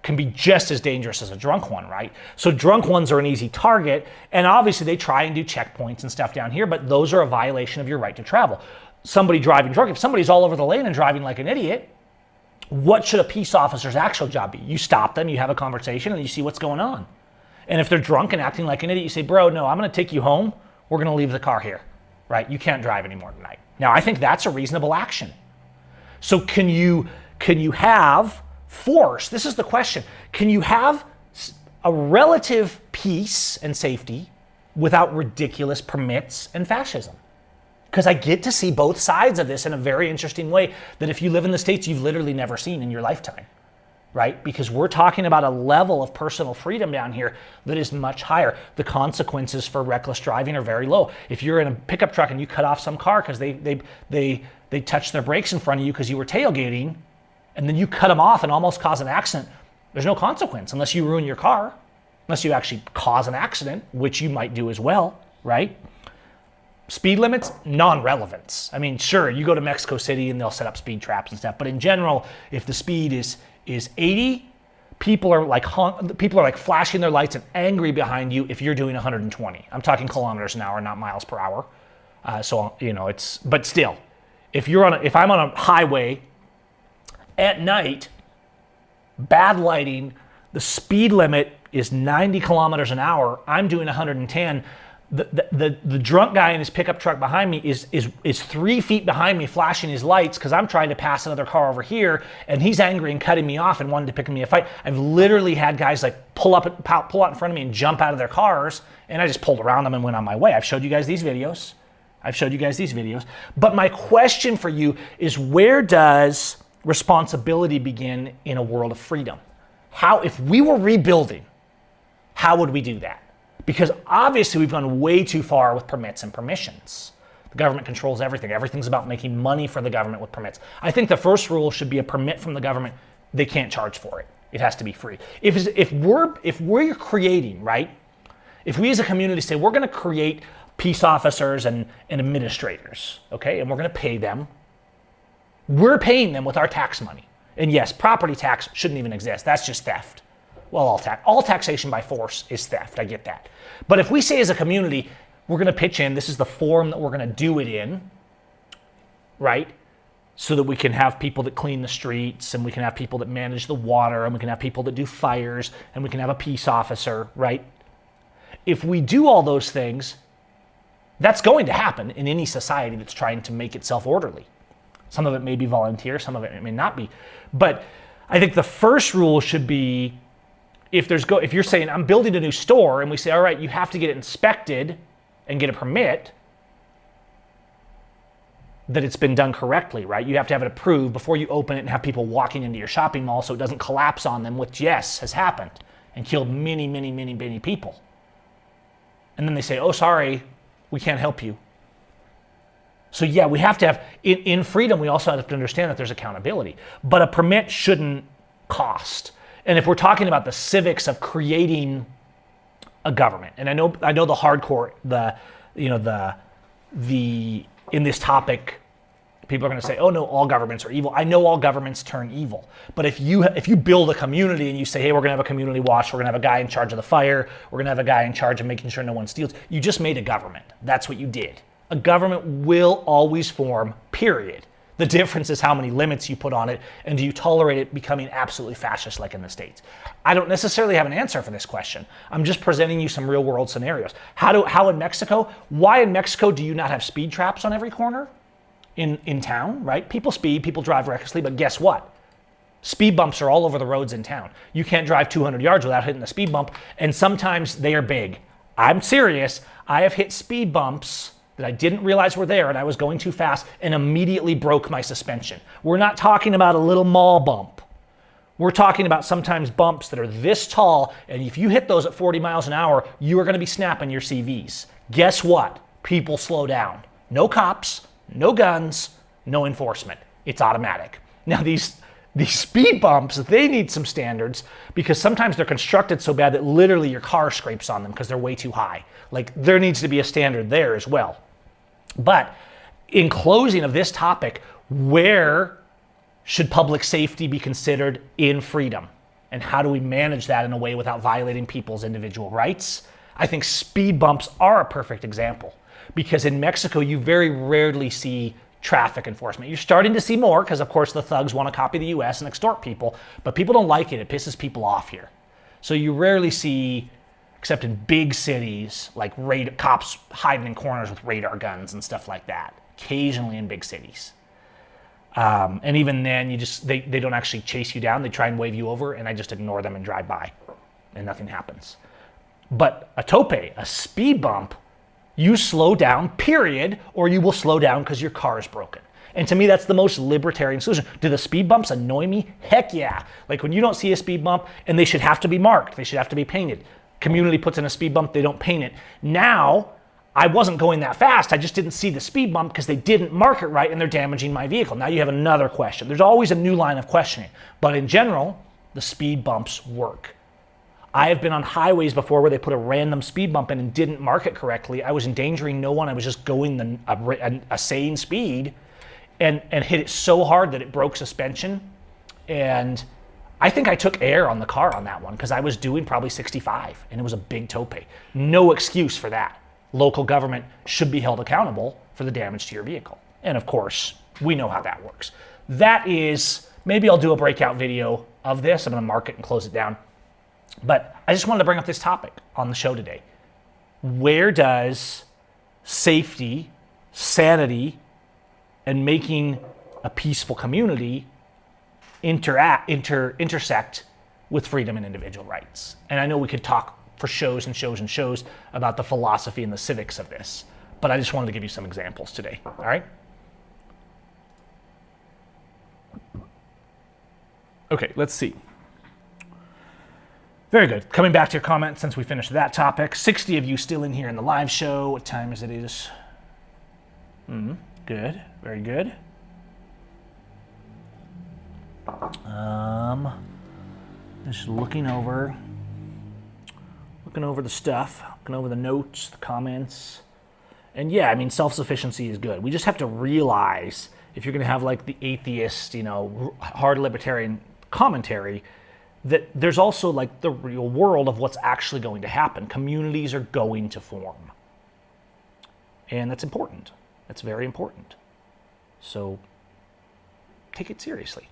can be just as dangerous as a drunk one, right? So drunk ones are an easy target, and obviously they try and do checkpoints and stuff down here, but those are a violation of your right to travel. Somebody driving drunk, if somebody's all over the lane and driving like an idiot, what should a peace officer's actual job be? You stop them, you have a conversation, and you see what's going on. And if they're drunk and acting like an idiot, you say, bro, no, I'm gonna take you home. We're gonna leave the car here, right? You can't drive anymore tonight. Now, I think that's a reasonable action. So can you have force? This is the question. Can you have a relative peace and safety without ridiculous permits and fascism? Because I get to see both sides of this in a very interesting way that if you live in the States, you've literally never seen in your lifetime, right? Because we're talking about a level of personal freedom down here that is much higher. The consequences for reckless driving are very low. If you're in a pickup truck and you cut off some car because they touched their brakes in front of you because you were tailgating, and then you cut them off and almost cause an accident, there's no consequence unless you ruin your car, unless you actually cause an accident, which you might do as well, right? Speed limits, non-relevance. I mean, sure, you go to Mexico City and they'll set up speed traps and stuff, but in general, if the speed is 80, people are like flashing their lights and angry behind you if you're doing 120. I'm talking kilometers an hour, not miles per hour. So you know, but still, if I'm on a highway at night, bad lighting, the speed limit is 90 kilometers an hour. I'm doing 110. The drunk guy in his pickup truck behind me is 3 feet behind me flashing his lights because I'm trying to pass another car over here, and he's angry and cutting me off and wanting to pick me a fight. I've literally had guys like pull out in front of me and jump out of their cars, and I just pulled around them and went on my way. I've showed you guys these videos. But my question for you is, where does responsibility begin in a world of freedom? How, if we were rebuilding, how would we do that? Because obviously we've gone way too far with permits and permissions. The government controls everything. Everything's about making money for the government with permits. I think the first rule should be a permit from the government. They can't charge for it. It has to be free. If we're creating, right? If we as a community say we're going to create peace officers and administrators, okay, and we're going to pay them, we're paying them with our tax money. And yes, property tax shouldn't even exist. That's just theft. Well, all taxation by force is theft. I get that. But if we say as a community, we're going to pitch in, this is the form that we're going to do it in, right? So that we can have people that clean the streets, and we can have people that manage the water, and we can have people that do fires, and we can have a peace officer, right? If we do all those things, that's going to happen in any society that's trying to make itself orderly. Some of it may be volunteer, some of it may not be. But I think the first rule should be, if you're saying, I'm building a new store, and we say, all right, you have to get it inspected and get a permit, that it's been done correctly, right? You have to have it approved before you open it and have people walking into your shopping mall so it doesn't collapse on them, which, yes, has happened and killed many, many, many, many people. And then they say, oh, sorry, we can't help you. So yeah, we have to have, in freedom, we also have to understand that there's accountability. But a permit shouldn't cost. And if we're talking about the civics of creating a government, and I know the hardcore, in this topic, people are going to say, oh no, all governments are evil. I know all governments turn evil. But if you build a community and you say, hey, we're going to have a community watch, we're going to have a guy in charge of the fire, we're going to have a guy in charge of making sure no one steals, you just made a government. That's what you did. A government will always form, period. The difference is how many limits you put on it, and do you tolerate it becoming absolutely fascist like in the States? I don't necessarily have an answer for this question. I'm just presenting you some real world scenarios. How in Mexico? Why in Mexico do you not have speed traps on every corner in town, right? People speed, people drive recklessly, but guess what? Speed bumps are all over the roads in town. You can't drive 200 yards without hitting the speed bump, and sometimes they are big. I'm serious. I have hit speed bumps that I didn't realize were there, and I was going too fast and immediately broke my suspension. We're not talking about a little mall bump. We're talking about sometimes bumps that are this tall, and if you hit those at 40 miles an hour, you are going to be snapping your CVs. Guess what? People slow down. No cops, no guns, no enforcement. It's automatic. Now These speed bumps, they need some standards because sometimes they're constructed so bad that literally your car scrapes on them because they're way too high. Like there needs to be a standard there as well. But in closing of this topic, where should public safety be considered in freedom? And how do we manage that in a way without violating people's individual rights? I think speed bumps are a perfect example because in Mexico, you very rarely see traffic enforcement. You're starting to see more because, of course, the thugs want to copy the US and extort people, but people don't like it. It pisses people off here. So you rarely see, except in big cities, like cops hiding in corners with radar guns and stuff like that, occasionally in big cities. And even then, they don't actually chase you down. They try and wave you over, and I just ignore them and drive by, and nothing happens. But a tope, a speed bump, you slow down, period, or you will slow down because your car is broken. And to me, that's the most libertarian solution. Do the speed bumps annoy me? Heck yeah. Like when you don't see a speed bump, and they should have to be marked. They should have to be painted. Community puts in a speed bump, they don't paint it. Now, I wasn't going that fast. I just didn't see the speed bump because they didn't mark it right and they're damaging my vehicle. Now you have another question. There's always a new line of questioning. But in general, the speed bumps work. I have been on highways before where they put a random speed bump in and didn't mark it correctly. I was endangering no one. I was just going a sane speed and hit it so hard that it broke suspension. And I think I took air on the car on that one because I was doing probably 65 and it was a big tope. No excuse for that. Local government should be held accountable for the damage to your vehicle. And of course, we know how that works. That is, maybe I'll do a breakout video of this. I'm going to mark it and close it down. But I just wanted to bring up this topic on the show today. Where does safety, sanity, and making a peaceful community intersect with freedom and individual rights? And I know we could talk for shows and shows and shows about the philosophy and the civics of this, but I just wanted to give you some examples today, all right? Okay, let's see. Very good. Coming back to your comments since we finished that topic. 60 of you still in here in the live show. What time is it? Good. Very good. Just looking over the stuff, looking over the notes, the comments. And yeah, I mean, self-sufficiency is good. We just have to realize if you're going to have like the atheist, hard libertarian commentary, that there's also like the real world of what's actually going to happen. Communities are going to form. And that's important. That's very important. So take it seriously.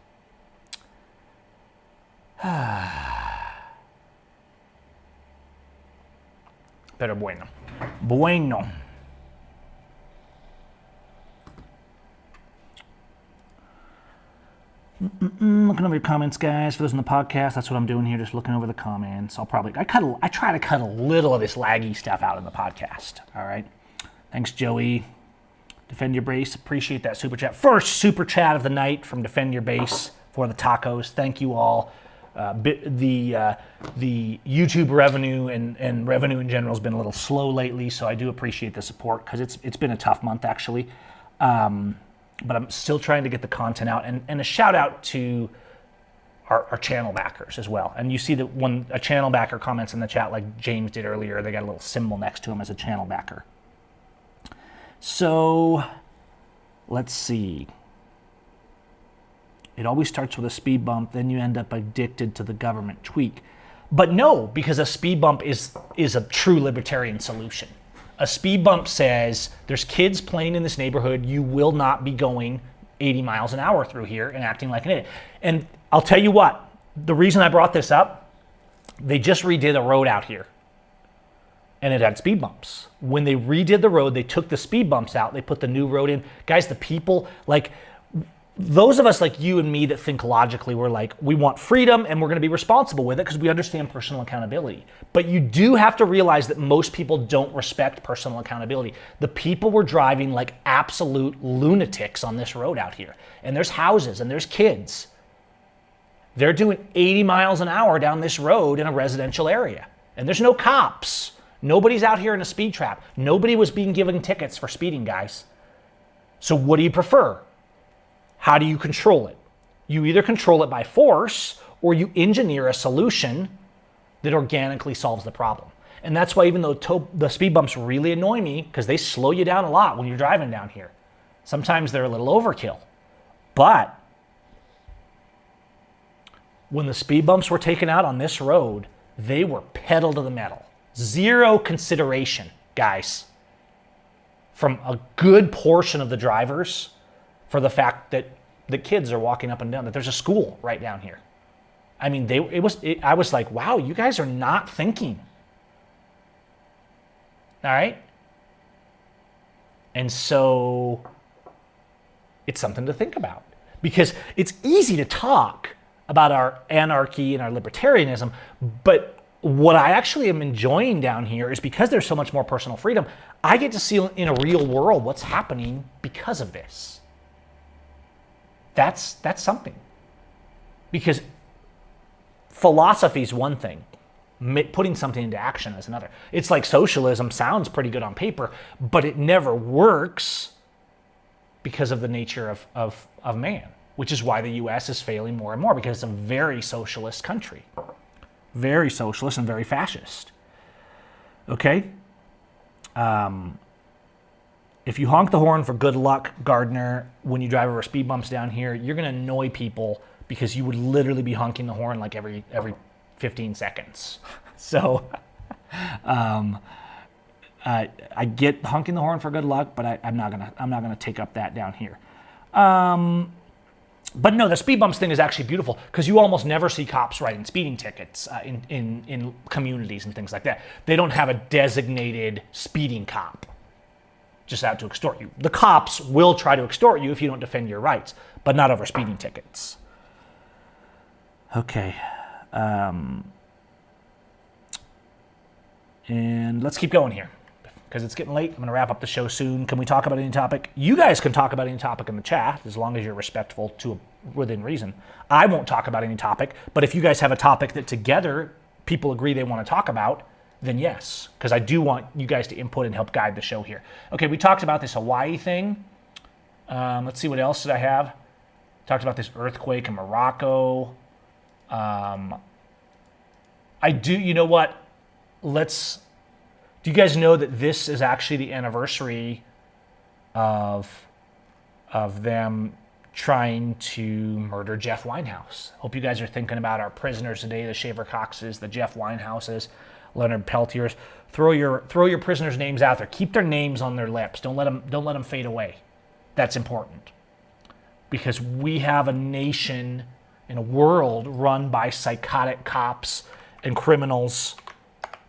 Pero bueno. Bueno. Looking over your comments, guys. For those in the podcast, that's what I'm doing here, just looking over the comments. I try to cut a little of this laggy stuff out in the podcast. All right. Thanks, Joey. Defend Your Base. Appreciate that super chat. First super chat of the night from Defend Your Base for the tacos. Thank you all. The YouTube revenue and revenue in general has been a little slow lately, so I do appreciate the support because it's been a tough month actually. But I'm still trying to get the content out, and a shout out to our channel backers as well. And you see that when a channel backer comments in the chat like James did earlier, they got a little symbol next to him as a channel backer. So let's see. It always starts with a speed bump, then you end up addicted to the government tweak. But no, because a speed bump is a true libertarian solution. A speed bump says, there's kids playing in this neighborhood, you will not be going 80 miles an hour through here and acting like an idiot. And I'll tell you what, the reason I brought this up, they just redid a road out here. And it had speed bumps. When they redid the road, they took the speed bumps out, they put the new road in. Guys, the people, like, those of us like you and me that think logically, we're like, we want freedom and we're going to be responsible with it because we understand personal accountability. But you do have to realize that most people don't respect personal accountability. The people were driving like absolute lunatics on this road out here. And there's houses and there's kids. They're doing 80 miles an hour down this road in a residential area. And there's no cops. Nobody's out here in a speed trap. Nobody was being given tickets for speeding, guys. So what do you prefer? How do you control it? You either control it by force or you engineer a solution that organically solves the problem. And that's why even though the speed bumps really annoy me, because they slow you down a lot when you're driving down here. Sometimes they're a little overkill. But when the speed bumps were taken out on this road, they were pedal to the metal. Zero consideration, guys, from a good portion of the drivers for the fact that the kids are walking up and down, that there's a school right down here. I mean, I was like, wow, you guys are not thinking. All right? And so it's something to think about, because it's easy to talk about our anarchy and our libertarianism, but what I actually am enjoying down here is because there's so much more personal freedom, I get to see in a real world what's happening because of this. That's something. Because philosophy is one thing. Putting something into action is another. It's like socialism sounds pretty good on paper, but it never works because of the nature of man, which is why the U.S. is failing more and more, because it's a very socialist country. Very socialist and very fascist. Okay? If you honk the horn for good luck, Gardner, when you drive over speed bumps down here, you're going to annoy people because you would literally be honking the horn like every 15 seconds. So I get honking the horn for good luck, but I'm not gonna take up that down here. But no, the speed bumps thing is actually beautiful because you almost never see cops writing speeding tickets in communities and things like that. They don't have a designated speeding cop just out to extort you. The cops will try to extort you if you don't defend your rights, but not over speeding tickets. Okay. And let's keep going here because it's getting late. I'm going to wrap up the show soon. Can we talk about any topic? You guys can talk about any topic in the chat as long as you're respectful to within reason. I won't talk about any topic, but if you guys have a topic that together people agree they want to talk about, then yes, because I do want you guys to input and help guide the show here. Okay, we talked about this Hawaii thing. Let's see, what else did I have? Talked about this earthquake in Morocco. I do, you know what? Do you guys know that this is actually the anniversary of them trying to murder Jeff Winehouse? Hope you guys are thinking about our prisoners today, the Shaver Coxes, the Jeff Winehouses, Leonard Peltiers. Throw your prisoners' names out there. Keep their names on their lips. Don't let them fade away. That's important. Because we have a nation in a world run by psychotic cops and criminals,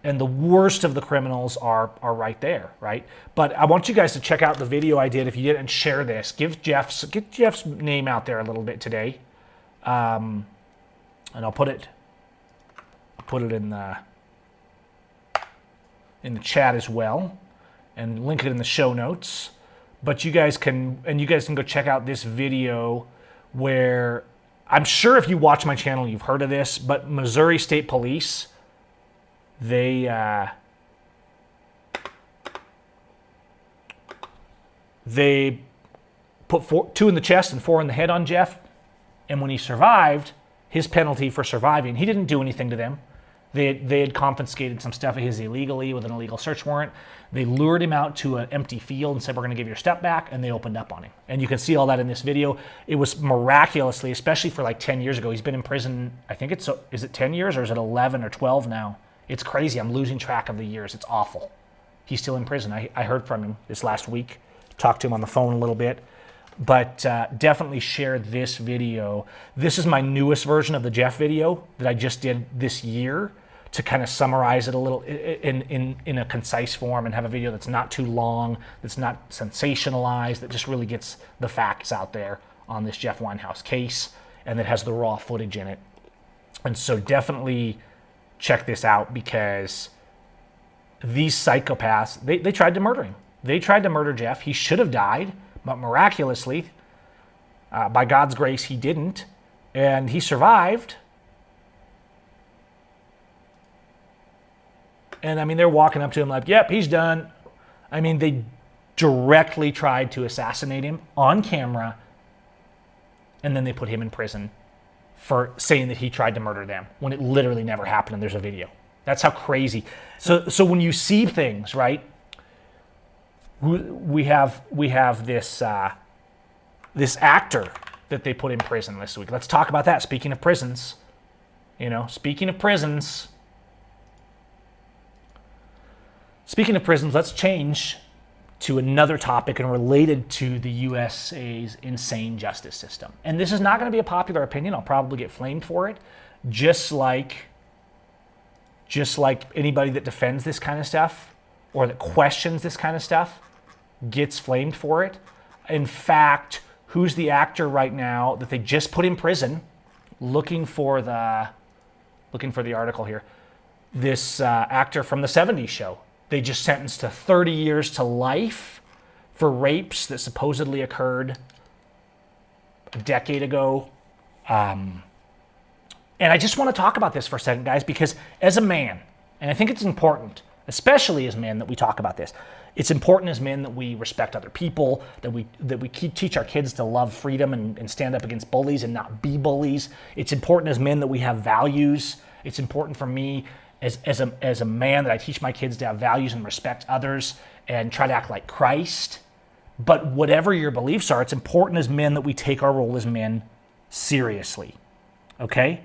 and the worst of the criminals are right there, right? But I want you guys to check out the video I did. If you didn't, share this. Get Jeff's name out there a little bit today, and I'll put it in the chat as well, and link it in the show notes. But you guys can go check out this video where, I'm sure if you watch my channel, you've heard of this, but Missouri State Police, they put 2 in the chest and 4 in the head on Jeff. And when he survived, his penalty for surviving, he didn't do anything to them. They had confiscated some stuff of his illegally with an illegal search warrant. They lured him out to an empty field and said, we're going to give your stuff back, and they opened up on him. And you can see all that in this video. It was miraculously, especially for like 10 years ago. He's been in prison, I think is it 10 years or is it 11 or 12 now? It's crazy. I'm losing track of the years. It's awful. He's still in prison. I heard from him this last week. Talked to him on the phone a little bit. But definitely share this video. This is my newest version of the Jeff video that I just did this year to kind of summarize it a little in a concise form and have a video that's not too long, that's not sensationalized, that just really gets the facts out there on this Jeff Winehouse case, and that has the raw footage in it. And so definitely check this out, because these psychopaths, they tried to murder him. They tried to murder Jeff. He should have died. But miraculously, by God's grace, he didn't. And he survived. And I mean, they're walking up to him like, yep, he's done. I mean, they directly tried to assassinate him on camera and then they put him in prison for saying that he tried to murder them when it literally never happened and there's a video. That's how crazy. So when you see things, right? We have this this actor that they put in prison this week. Let's talk about that. Speaking of prisons, speaking of prisons, let's change to another topic and related to the USA's insane justice system. And this is not going to be a popular opinion. I'll probably get flamed for it, just like anybody that defends this kind of stuff or that questions this kind of stuff gets flamed for it. In fact, who's the actor right now that they just put in prison? Looking for the article here. This actor from the 70s show. They just sentenced to 30 years to life for rapes that supposedly occurred a decade ago. And I just want to talk about this for a second, guys, because as a man, and I think it's important, especially as men, that we talk about this. It's important as men that we respect other people, that we teach our kids to love freedom and stand up against bullies and not be bullies. It's important as men that we have values. It's important for me as a man that I teach my kids to have values and respect others and try to act like Christ. But whatever your beliefs are, it's important as men that we take our role as men seriously. Okay?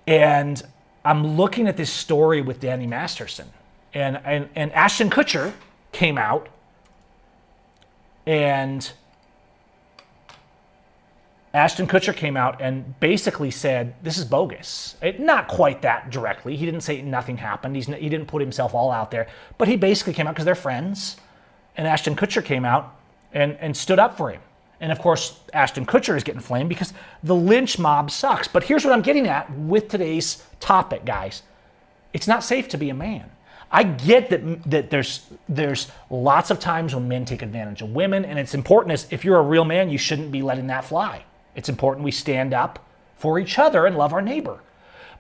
And I'm looking at this story with Danny Masterson. And Ashton Kutcher came out and basically said, this is bogus. Not quite that directly. He didn't say nothing happened. He didn't put himself all out there. But he basically came out because they're friends. And Ashton Kutcher came out and stood up for him. And of course, Ashton Kutcher is getting flamed because the lynch mob sucks. But here's what I'm getting at with today's topic, guys. It's not safe to be a man. I get that there's lots of times when men take advantage of women, and it's important as if you're a real man, you shouldn't be letting that fly. It's important we stand up for each other and love our neighbor.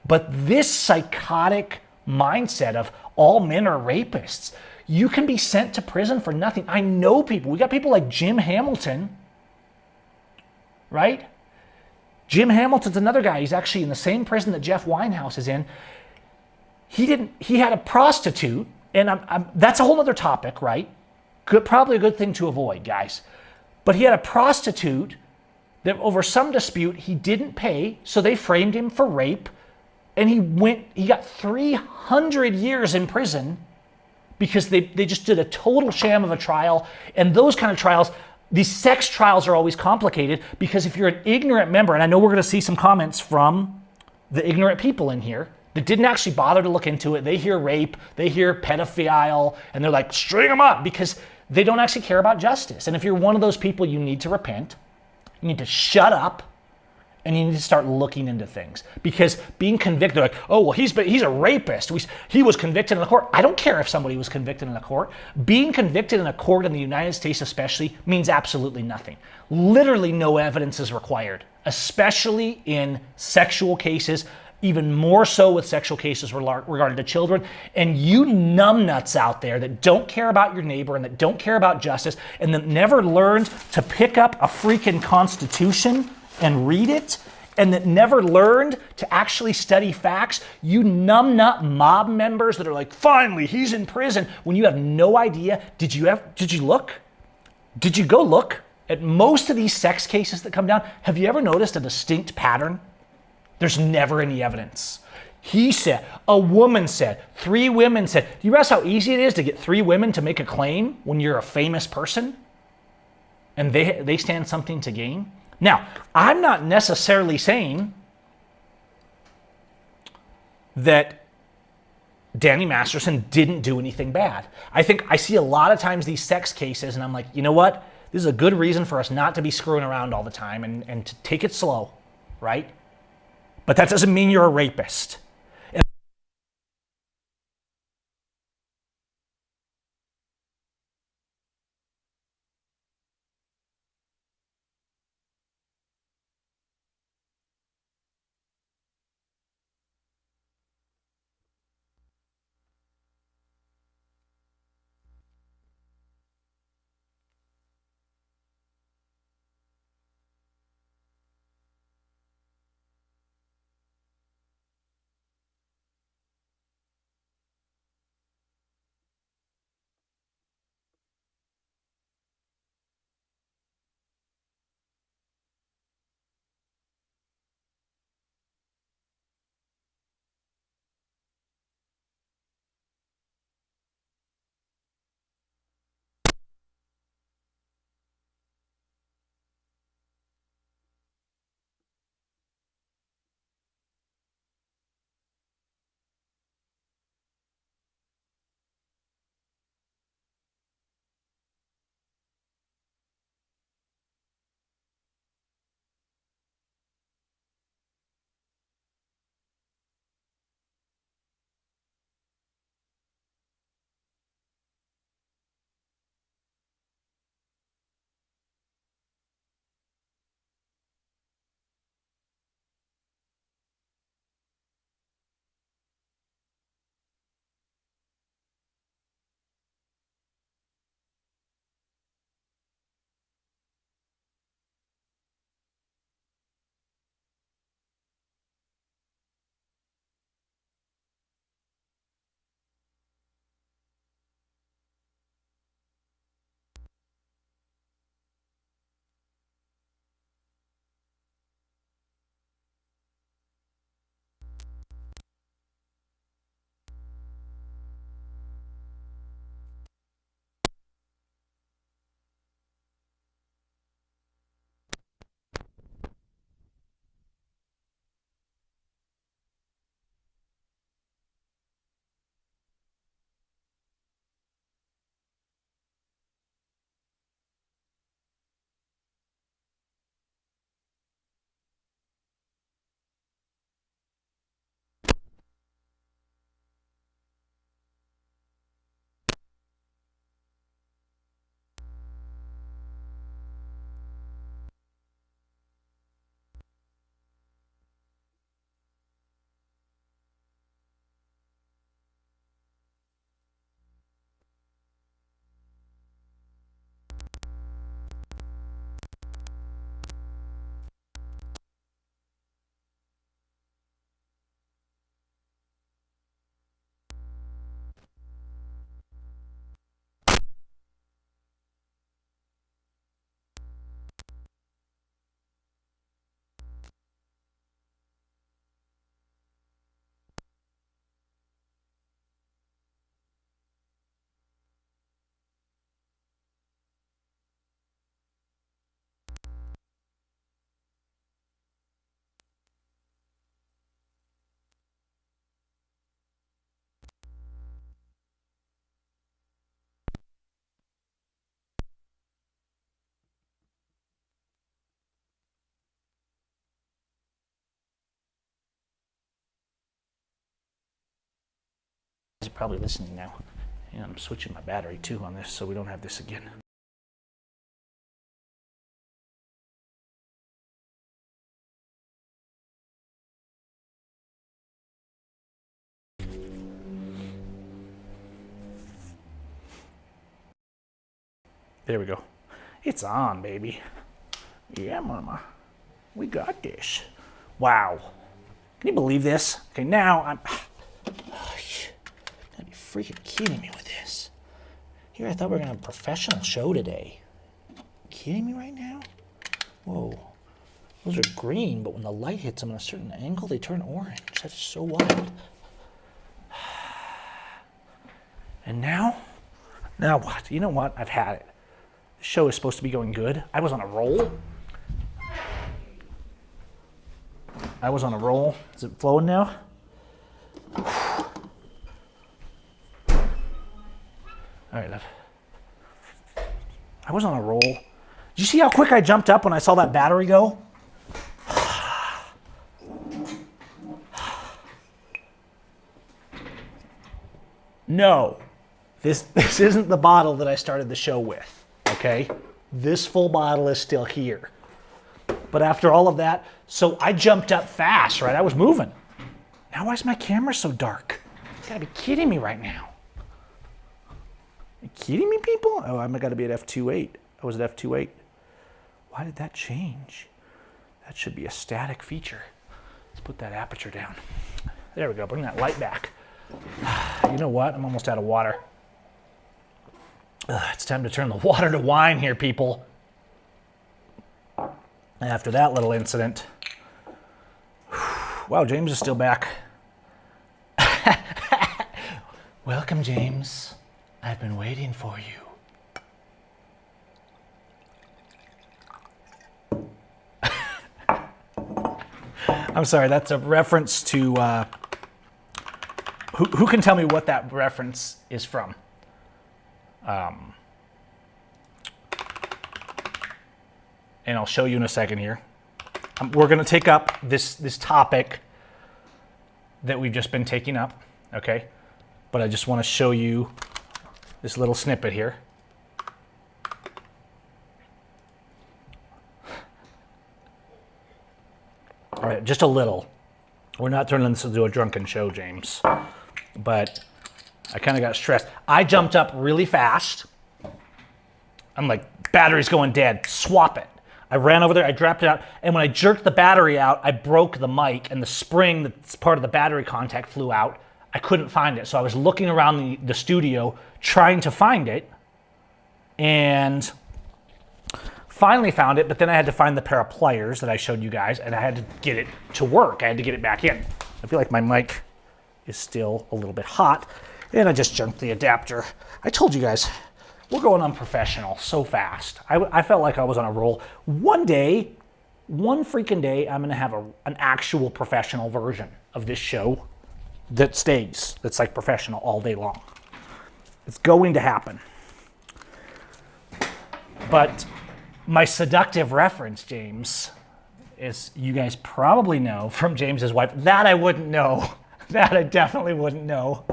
But this psychotic mindset of all men are rapists, you can be sent to prison for nothing. I know people. We got people like Jim Hamilton, right? Jim Hamilton's another guy. He's actually in the same prison that Jeff Winehouse is in. He had a prostitute, and that's a whole other topic, right? Probably a good thing to avoid, guys. But he had a prostitute that over some dispute he didn't pay, so they framed him for rape, and he got 300 years in prison because they just did a total sham of a trial. And those kind of trials, these sex trials are always complicated because if you're an ignorant member, and I know we're going to see some comments from the ignorant people in here that didn't actually bother to look into it. They hear rape, they hear pedophile, and they're like, string them up, because they don't actually care about justice. And if you're one of those people, you need to repent. You need to shut up, and you need to start looking into things. Because being convicted, like, oh, well, he's a rapist. He was convicted in a court. I don't care if somebody was convicted in a court. Being convicted in a court in the United States especially means absolutely nothing. Literally no evidence is required, especially in sexual cases, even more so with sexual cases regarding to children. And you numbnuts out there that don't care about your neighbor and that don't care about justice and that never learned to pick up a freaking Constitution and read it, and that never learned to actually study facts, you numbnut mob members that are like, finally, he's in prison, when you have no idea. Did you look? Did you go look at most of these sex cases that come down? Have you ever noticed a distinct pattern? There's never any evidence. He said, a woman said, 3 women said. Do you realize how easy it is to get 3 women to make a claim when you're a famous person? And they stand something to gain? Now, I'm not necessarily saying that Danny Masterson didn't do anything bad. I think I see a lot of times these sex cases and I'm like, you know what? This is a good reason for us not to be screwing around all the time and to take it slow, right? But that doesn't mean you're a rapist. He's probably listening now. And I'm switching my battery too on this so we don't have this again. There we go. It's on, baby. Yeah, mama. We got this. Wow. Can you believe this? Okay, now I'm... Oh, you gotta be freaking kidding me with this. Here, I thought we were gonna have a professional show today. Kidding me right now? Whoa. Those are green, but when the light hits them at a certain angle, they turn orange. That's so wild. And now? Now what? You know what? I've had it. The show is supposed to be going good. I was on a roll. Is it flowing now? All right, love. I was on a roll. Did you see how quick I jumped up when I saw that battery go? No, this isn't the bottle that I started the show with. Okay, this full bottle is still here. But after all of that, so I jumped up fast, right? I was moving. Now why is my camera so dark? You gotta be kidding me right now. You kidding me, people? Oh, I'm gotta be at f2.8. I was at f2.8. Why did that change? That should be a static feature. Let's put that aperture down. There we go, bring that light back. You know what? I'm almost out of water. It's time to turn the water to wine here, people. After that little incident. Wow, James is still back. Welcome, James. I've been waiting for you. I'm sorry, that's a reference to... Who can tell me what that reference is from? And I'll show you in a second here. We're going to take up this topic that we've just been taking up, okay? But I just want to show you this little snippet here. All right, just a little. We're not turning this into a drunken show, James. But I kind of got stressed. I jumped up really fast. I'm like, battery's going dead. Swap it. I ran over there, I dropped it out, and when I jerked the battery out, I broke the mic, and the spring that's part of the battery contact flew out. I couldn't find it, so I was looking around the studio trying to find it, and finally found it, but then I had to find the pair of pliers that I showed you guys, and I had to get it to work. I had to get it back in. I feel like my mic is still a little bit hot, and I just junked the adapter. I told you guys, we're going unprofessional so fast. I felt like I was on a roll. One day, one freaking day, I'm gonna have an actual professional version of this show that stays, that's like professional all day long. It's going to happen. But my seductive reference, James, is you guys probably know from James's wife. That I wouldn't know. That I definitely wouldn't know.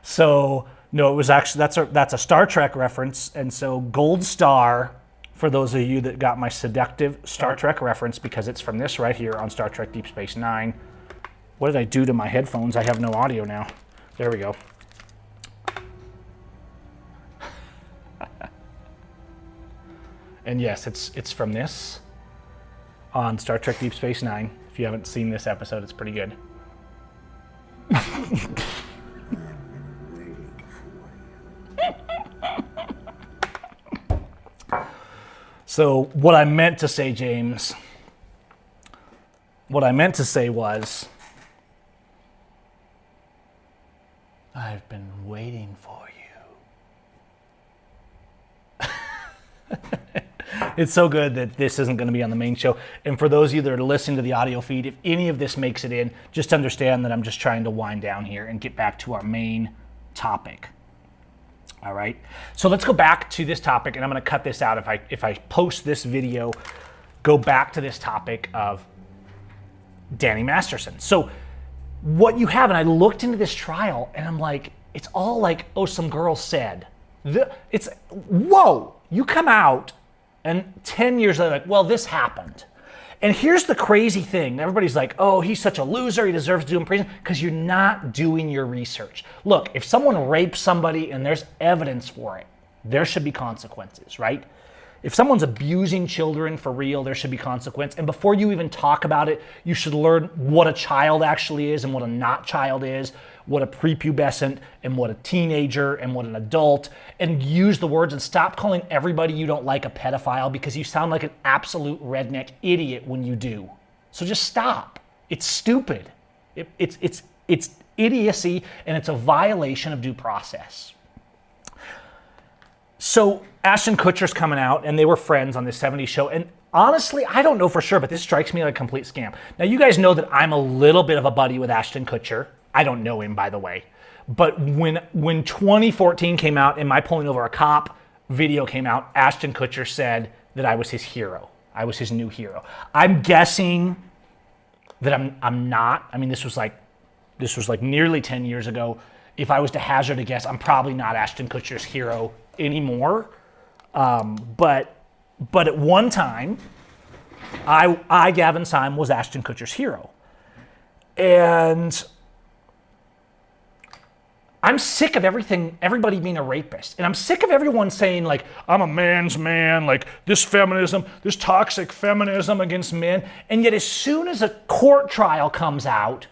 So, no, it was actually, that's a Star Trek reference. And so Gold Star, for those of you that got my seductive Star Trek reference, because it's from this right here on Star Trek Deep Space Nine. What did I do to my headphones? I have no audio now. There we go. And yes, it's from this on Star Trek Deep Space Nine. If you haven't seen this episode, it's pretty good. So what I meant to say, James, what I meant to say was, I've been waiting for you. It's so good that this isn't going to be on the main show. And for those of you that are listening to the audio feed, if any of this makes it in, just understand that I'm just trying to wind down here and get back to our main topic. All right. So let's go back to this topic, and I'm going to cut this out. If I post this video, go back to this topic of Danny Masterson. So what you have, and I looked into this trial, and I'm like, it's all like, oh, some girl said. Whoa, you come out, and 10 years later, like, well, this happened. And here's the crazy thing. Everybody's like, oh, he's such a loser, he deserves to do in prison, because you're not doing your research. Look, if someone rapes somebody and there's evidence for it, there should be consequences, right? If someone's abusing children for real, there should be consequence. And before you even talk about it, you should learn what a child actually is and what a not child is, what a prepubescent and what a teenager and what an adult, and use the words and stop calling everybody you don't like a pedophile, because you sound like an absolute redneck idiot when you do. So just stop. It's stupid. It's idiocy, and it's a violation of due process. So Ashton Kutcher's coming out, and they were friends on this 70s show. And honestly, I don't know for sure, but this strikes me like a complete scam. Now, you guys know that I'm a little bit of a buddy with Ashton Kutcher. I don't know him, by the way. But when 2014 came out and my Pulling Over a Cop video came out, Ashton Kutcher said that I was his hero. I was his new hero. I'm guessing that I'm not. I mean, this was like nearly 10 years ago. If I was to hazard a guess, I'm probably not Ashton Kutcher's hero anymore. But at one time, I Gavin Seim, was Ashton Kutcher's hero. And I'm sick of everybody being a rapist. And I'm sick of everyone saying, like, I'm a man's man, like this feminism, this toxic feminism against men. And yet as soon as a court trial comes out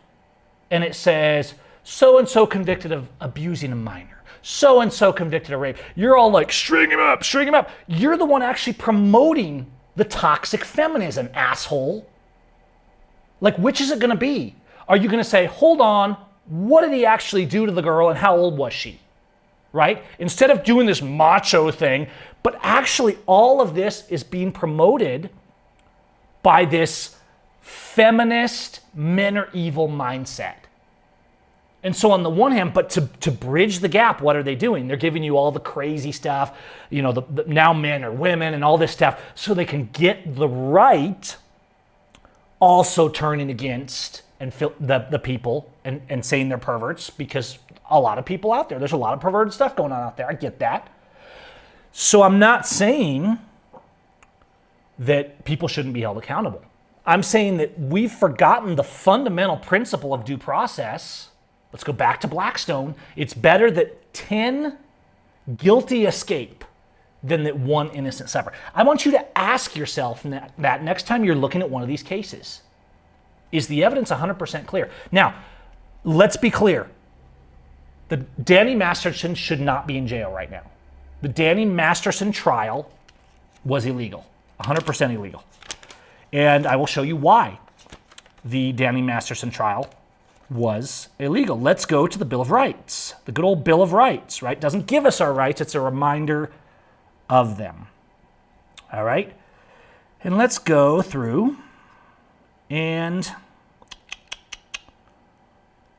and it says, so-and-so convicted of abusing a minor, so-and-so convicted of rape, you're all like, string him up, string him up. You're the one actually promoting the toxic feminism, asshole. Like, which is it gonna be? Are you gonna say, hold on, what did he actually do to the girl and how old was she? Right? Instead of doing this macho thing, but actually all of this is being promoted by this feminist, men are evil mindset. And so on the one hand, but to bridge the gap, what are they doing? They're giving you all the crazy stuff, you know, the now men are women and all this stuff, so they can get the right also turning against and the people and saying they're perverts, because a lot of people out there, there's a lot of perverted stuff going on out there. I get that. So I'm not saying that people shouldn't be held accountable. I'm saying that we've forgotten the fundamental principle of due process. Let's go back to Blackstone. It's better that 10 guilty escape than that one innocent suffer. I want you to ask yourself that next time you're looking at one of these cases. Is the evidence 100% clear? Now, let's be clear. The Danny Masterson should not be in jail right now. The Danny Masterson trial was illegal, 100% illegal. And I will show you why the Danny Masterson trial was illegal. Let's go to the Bill of Rights. The good old Bill of Rights, right? Doesn't give us our rights, it's a reminder of them. All right? And let's go through and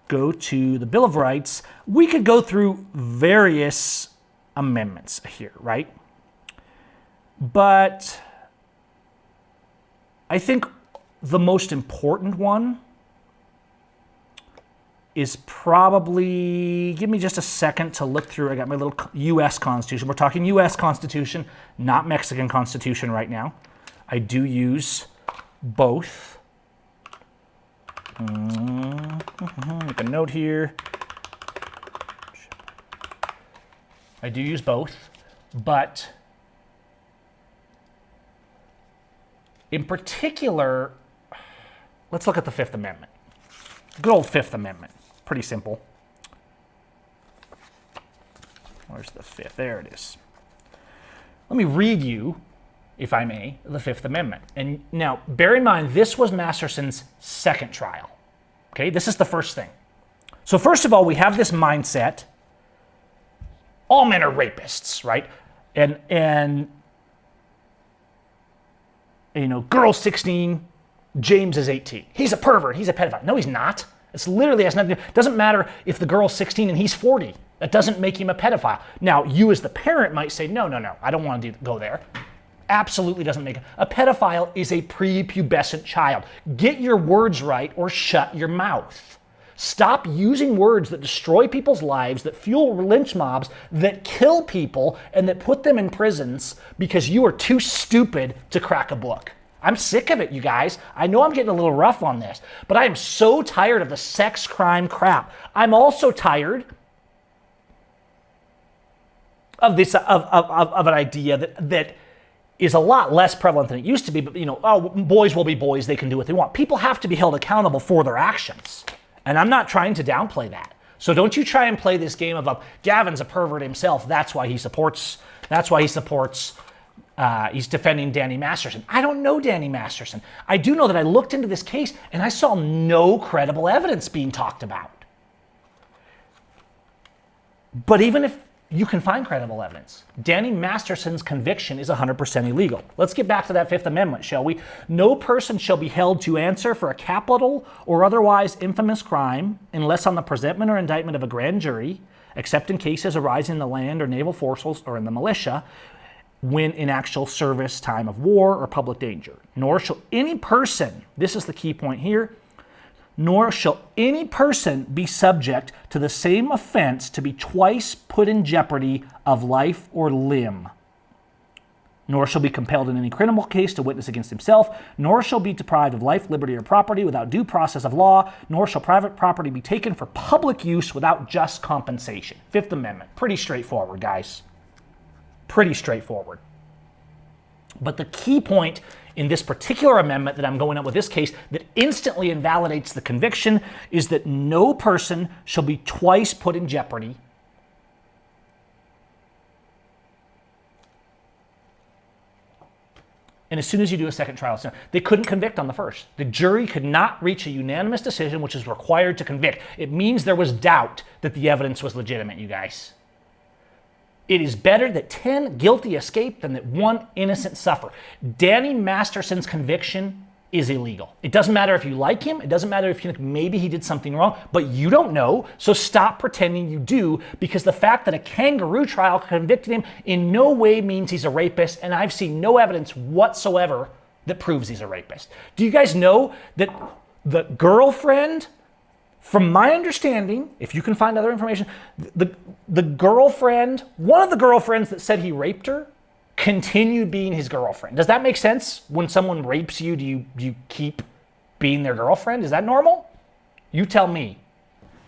go to the Bill of Rights. We could go through various amendments here, right? But I think the most important one is probably, give me just a second to look through. I got my little U.S. Constitution. We're talking U.S. Constitution, not Mexican Constitution right now. I do use both. Make a note here. I do use both, but in particular, let's look at the Fifth Amendment. Good old Fifth Amendment. Pretty simple. Where's the fifth? There it is. Let me read you, if I may, the Fifth Amendment. And now, bear in mind, this was Masterson's second trial. Okay, this is the first thing. So first of all, we have this mindset. All men are rapists, right? And you know, girl's 16, James is 18. He's a pervert, he's a pedophile. No, he's not. It's literally has nothing to do. It doesn't matter if the girl's 16 and he's 40. That doesn't make him a pedophile. Now, you as the parent might say, no, I don't want to go there. Absolutely doesn't make it. A pedophile is a prepubescent child. Get your words right or shut your mouth. Stop using words that destroy people's lives, that fuel lynch mobs, that kill people, and that put them in prisons because you are too stupid to crack a book. I'm sick of it, you guys. I know I'm getting a little rough on this, but I am so tired of the sex crime crap. I'm also tired of this of an idea that is a lot less prevalent than it used to be. But boys will be boys; they can do what they want. People have to be held accountable for their actions, and I'm not trying to downplay that. So don't you try and play this game of Gavin's a pervert himself. That's why he supports. He's defending Danny Masterson. I don't know Danny Masterson. I do know that I looked into this case and I saw no credible evidence being talked about. But even if you can find credible evidence, Danny Masterson's conviction is 100% illegal. Let's get back to that Fifth Amendment, shall we? No person shall be held to answer for a capital or otherwise infamous crime unless on the presentment or indictment of a grand jury, except in cases arising in the land or naval forces or in the militia, when in actual service, time of war, or public danger. Nor shall any person, this is the key point here, nor shall any person be subject to the same offense to be twice put in jeopardy of life or limb. Nor shall be compelled in any criminal case to witness against himself, nor shall be deprived of life, liberty, or property without due process of law, nor shall private property be taken for public use without just compensation. Fifth Amendment. Pretty straightforward, guys. Pretty straightforward. But the key point in this particular amendment that I'm going up with this case that instantly invalidates the conviction is that no person shall be twice put in jeopardy and as soon as you do a second trial, they couldn't convict on the first. The jury could not reach a unanimous decision, which is required to convict. It means there was doubt that the evidence was legitimate, you guys. It is better that 10 guilty escape than that one innocent suffer. Danny Masterson's conviction is illegal. It doesn't matter if you like him. It doesn't matter if you think maybe he did something wrong, but you don't know, so stop pretending you do, because the fact that a kangaroo trial convicted him in no way means he's a rapist, and I've seen no evidence whatsoever that proves he's a rapist. Do you guys know that the girlfriend, from my understanding, if you can find other information, the girlfriend, one of the girlfriends that said he raped her, continued being his girlfriend. Does that make sense? When someone rapes you, do you keep being their girlfriend? Is that normal? You tell me.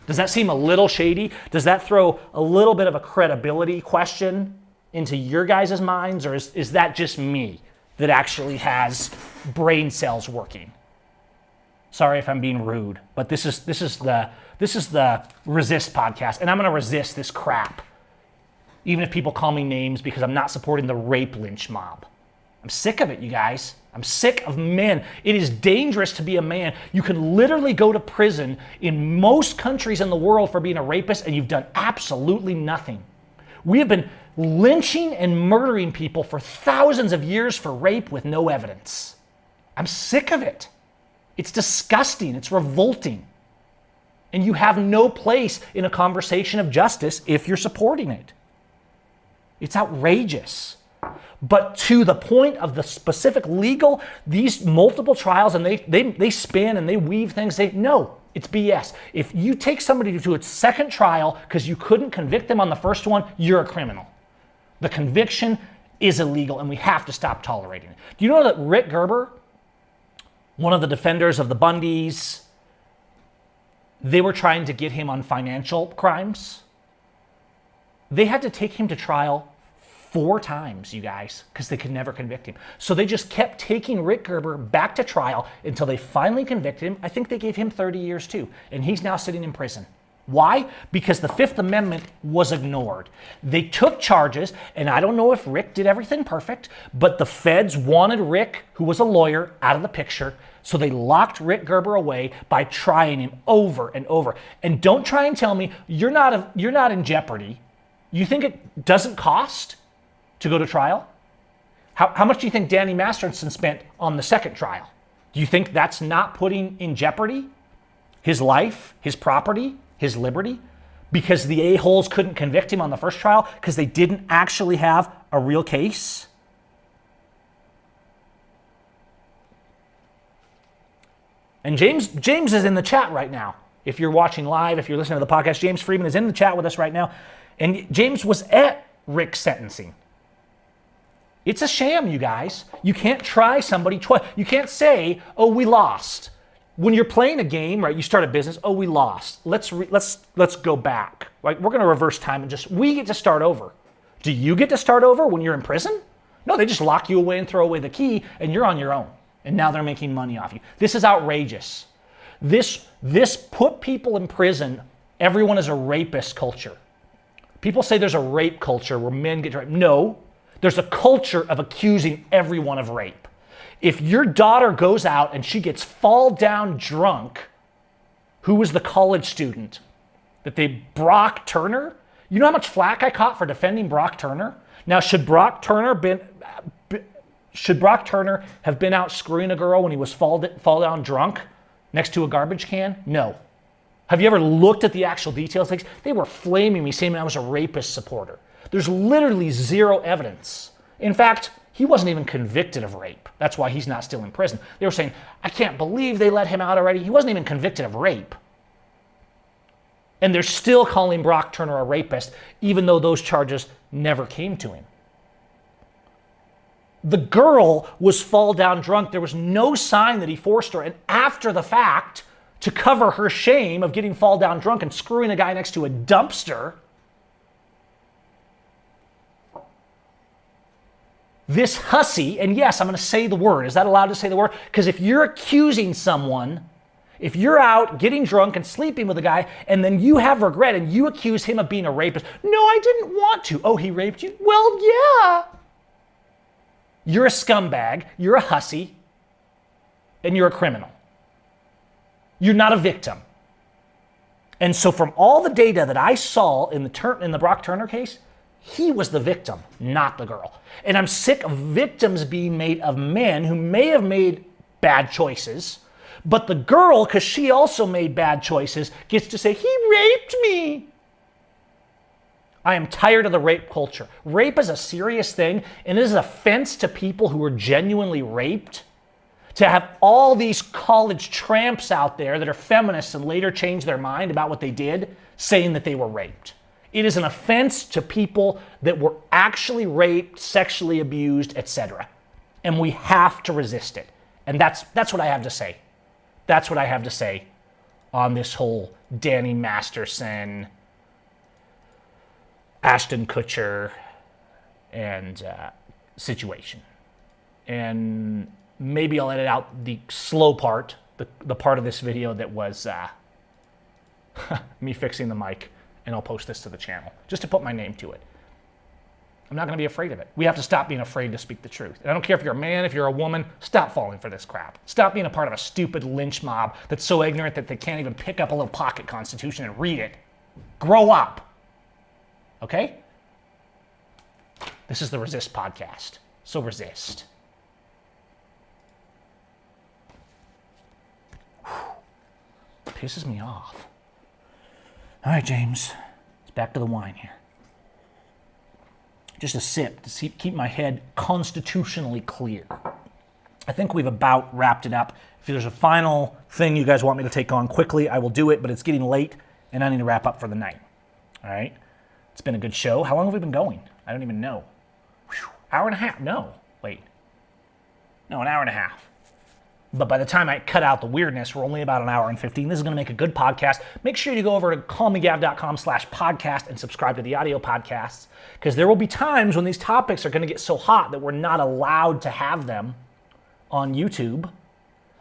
Does that seem a little shady? Does that throw a little bit of a credibility question into your guys' minds, or is that just me that actually has brain cells working? Sorry if I'm being rude, but this is the Resist podcast, and I'm going to resist this crap. Even if people call me names, because I'm not supporting the rape lynch mob. I'm sick of it, you guys. I'm sick of men. It is dangerous to be a man. You can literally go to prison in most countries in the world for being a rapist, and you've done absolutely nothing. We have been lynching and murdering people for thousands of years for rape with no evidence. I'm sick of it. It's disgusting. It's revolting. And you have no place in a conversation of justice if you're supporting it. It's outrageous. But to the point of the specific legal, these multiple trials, and they spin and they weave things, no, it's BS. If you take somebody to a second trial because you couldn't convict them on the first one, you're a criminal. The conviction is illegal, and we have to stop tolerating it. Do you know that Rick Gerber, one of the defenders of the Bundys, they were trying to get him on financial crimes? They had to take him to trial 4 times, you guys, because they could never convict him. So they just kept taking Rick Gerber back to trial until they finally convicted him. I think they gave him 30 years too, and he's now sitting in prison. Why? Because the Fifth Amendment was ignored. They took charges, and I don't know if Rick did everything perfect, but the feds wanted Rick, who was a lawyer, out of the picture, so they locked Rick Gerber away by trying him over and over. And don't try and tell me you're not in jeopardy. You think it doesn't cost to go to trial? How much do you think Danny Masterson spent on the second trial? Do you think that's not putting in jeopardy his life, his property, his liberty? Because the a-holes couldn't convict him on the first trial because they didn't actually have a real case? And James is in the chat right now. If you're watching live, if you're listening to the podcast, James Freeman is in the chat with us right now. And James was at Rick's sentencing. It's a sham, you guys. You can't try somebody twice. You can't say, oh, we lost. When you're playing a game, right, you start a business, oh, we lost. Let's go back. Like, we're going to reverse time and we get to start over. Do you get to start over when you're in prison? No, they just lock you away and throw away the key, and you're on your own. And now they're making money off you. This is outrageous. This put people in prison. Everyone is a rapist culture. People say there's a rape culture where men get raped. No, there's a culture of accusing everyone of rape. If your daughter goes out and she gets fall down drunk, who was the college student? Brock Turner? You know how much flack I caught for defending Brock Turner? Now, should Brock Turner have been out screwing a girl when he was fall down drunk next to a garbage can? No. Have you ever looked at the actual details? Like, they were flaming me, saying I was a rapist supporter. There's literally zero evidence. In fact, he wasn't even convicted of rape. That's why he's not still in prison. They were saying, I can't believe they let him out already. He wasn't even convicted of rape. And they're still calling Brock Turner a rapist, even though those charges never came to him. The girl was fall down drunk. There was no sign that he forced her. And after the fact, to cover her shame of getting fall down drunk and screwing a guy next to a dumpster, this hussy, and yes, I'm going to say the word. Is that allowed to say the word? Because if you're accusing someone, if you're out getting drunk and sleeping with a guy, and then you have regret and you accuse him of being a rapist, no, I didn't want to. Oh, he raped you? Well, yeah. You're a scumbag, you're a hussy, and you're a criminal. You're not a victim. And so from all the data that I saw in the Brock Turner case, he was the victim, not the girl. And I'm sick of victims being made of men who may have made bad choices, but the girl, because she also made bad choices, gets to say, he raped me. I am tired of the rape culture. Rape is a serious thing, and it is an offense to people who were genuinely raped. To have all these college tramps out there that are feminists and later change their mind about what they did, saying that they were raped. It is an offense to people that were actually raped, sexually abused, etc. And we have to resist it. And that's what I have to say. That's what I have to say on this whole Danny Masterson, Ashton Kutcher, and situation. And maybe I'll edit out the slow part, the part of this video that was me fixing the mic, and I'll post this to the channel, just to put my name to it. I'm not going to be afraid of it. We have to stop being afraid to speak the truth. And I don't care if you're a man, if you're a woman, stop falling for this crap. Stop being a part of a stupid lynch mob that's so ignorant that they can't even pick up a little pocket constitution and read it. Grow up. Okay? This is the Resist podcast. So resist. Pisses me off. All right, James. It's back to the wine here. Just a sip to keep my head constitutionally clear. I think we've about wrapped it up. If there's a final thing you guys want me to take on quickly, I will do it, but it's getting late, and I need to wrap up for the night. All right? It's been a good show. How long have we been going? I don't even know. Whew. Hour and a half? No. Wait. No, an hour and a half. But by the time I cut out the weirdness, we're only about an hour and 15. This is going to make a good podcast. Make sure you go over to callmegav.com/podcast and subscribe to the audio podcasts, because there will be times when these topics are going to get so hot that we're not allowed to have them on YouTube.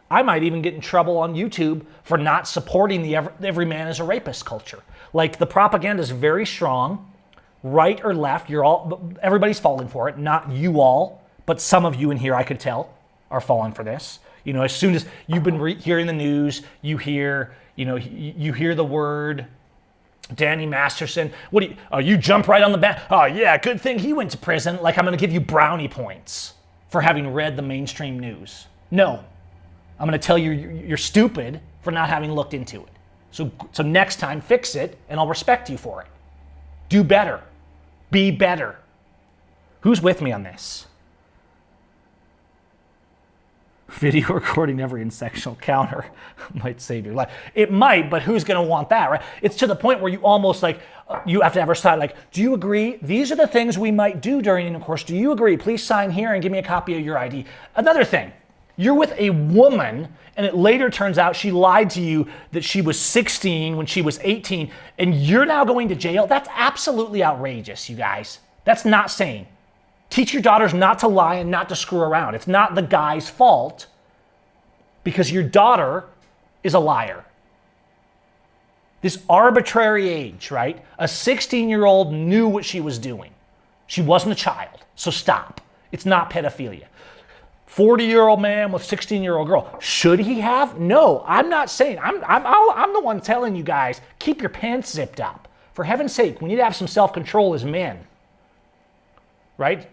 I might even get in trouble on YouTube for not supporting the every man is a rapist culture. Like, the propaganda is very strong, right or left. Everybody's falling for it. Not you all, but some of you in here, I could tell, are falling for this. You know, as soon as you've been hearing the news, you hear the word Danny Masterson. You jump right on the back. Oh yeah, good thing he went to prison. Like, I'm going to give you brownie points for having read the mainstream news. No, I'm going to tell you you're stupid for not having looked into it. So next time, fix it, and I'll respect you for it. Do better. Be better. Who's with me on this? Video recording every sectional counter might save your life. It might, but who's going to want that, right? It's to the point where you almost like, you have to have her sign, like, do you agree? These are the things we might do during intercourse. Do you agree? Please sign here and give me a copy of your ID. Another thing, you're with a woman and it later turns out she lied to you that she was 16 when she was 18 and you're now going to jail. That's absolutely outrageous, you guys. That's not sane. Teach your daughters not to lie and not to screw around. It's not the guy's fault because your daughter is a liar. This arbitrary age, right? A 16-year-old knew what she was doing. She wasn't a child, so stop. It's not pedophilia. 40-year-old man with 16-year-old girl. Should he have? No, I'm not saying. I'm the one telling you guys, keep your pants zipped up. For heaven's sake, we need to have some self-control as men, right?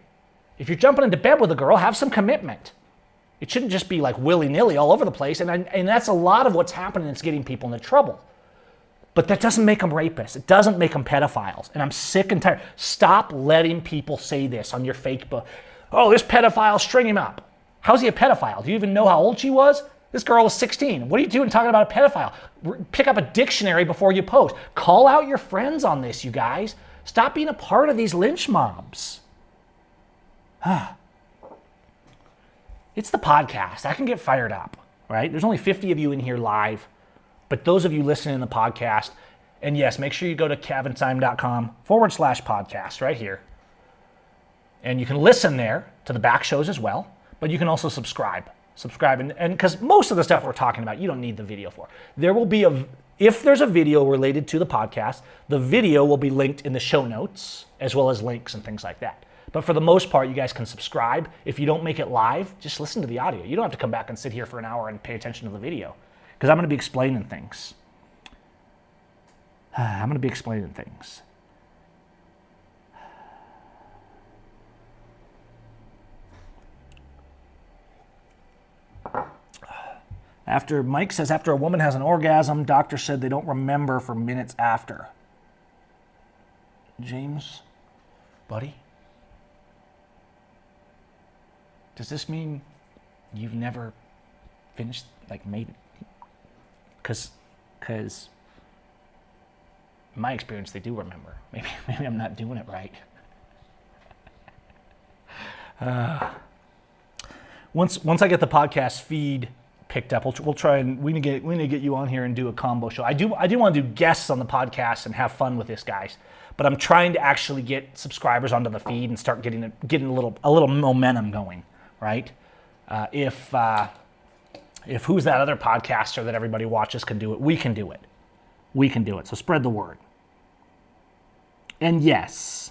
If you're jumping into bed with a girl, have some commitment. It shouldn't just be like willy-nilly all over the place. And that's a lot of what's happening that's getting people into trouble. But that doesn't make them rapists. It doesn't make them pedophiles. And I'm sick and tired. Stop letting people say this on your fake book. Oh, this pedophile, string him up. How's he a pedophile? Do you even know how old she was? This girl was 16. What are you doing talking about a pedophile? Pick up a dictionary before you post. Call out your friends on this, you guys. Stop being a part of these lynch mobs. It's the podcast. I can get fired up, right? There's only 50 of you in here live, but those of you listening in the podcast, and yes, make sure you go to gavinseim.com/podcast right here. And you can listen there to the back shows as well, but you can also subscribe. And because most of the stuff we're talking about, you don't need the video for. There will be if there's a video related to the podcast, the video will be linked in the show notes, as well as links and things like that. But for the most part, you guys can subscribe. If you don't make it live, just listen to the audio. You don't have to come back and sit here for an hour and pay attention to the video, because I'm going to be explaining things. Mike says, after a woman has an orgasm, doctor said they don't remember for minutes after. James, buddy? Does this mean you've never finished, made it? Because in my experience, they do remember. Maybe I'm not doing it right. Once I get the podcast feed picked up, we'll try and we need to get you on here and do a combo show. I do want to do guests on the podcast and have fun with this, guys. But I'm trying to actually get subscribers onto the feed and start getting a little momentum going. Right? If who's that other podcaster that everybody watches can do it, we can do it. We can do it. So spread the word. And yes,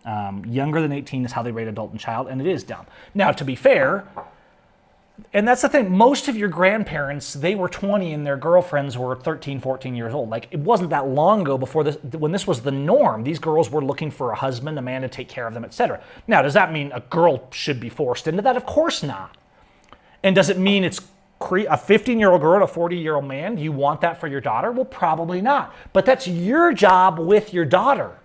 younger than 18 is how they rate adult and child, and it is dumb. Now, to be fair, and that's the thing, most of your grandparents, they were 20 and their girlfriends were 13, 14 years old. It wasn't that long ago before this, when this was the norm. These girls were looking for a husband, a man to take care of them, etc. Now, does that mean a girl should be forced into that? Of course not. And does it mean it's a 15-year-old girl and a 40-year-old man? Do you want that for your daughter? Well, probably not. But that's your job with your daughter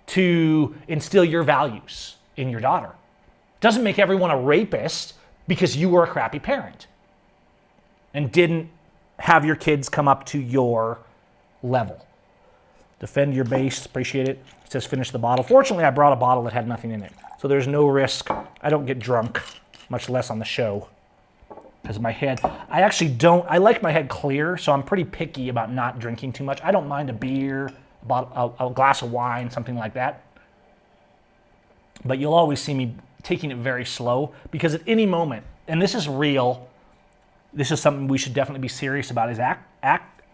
to instill your values in your daughter. Doesn't make everyone a rapist because you were a crappy parent and didn't have your kids come up to your level. Defend your base, appreciate it. It says finish the bottle. Fortunately, I brought a bottle that had nothing in it, so there's no risk. I don't get drunk, much less on the show, because my head, I like my head clear, so I'm pretty picky about not drinking too much. I don't mind a beer, a glass of wine, something like that. But you'll always see me taking it very slow, because at any moment, and this is real, this is something we should definitely be serious about, is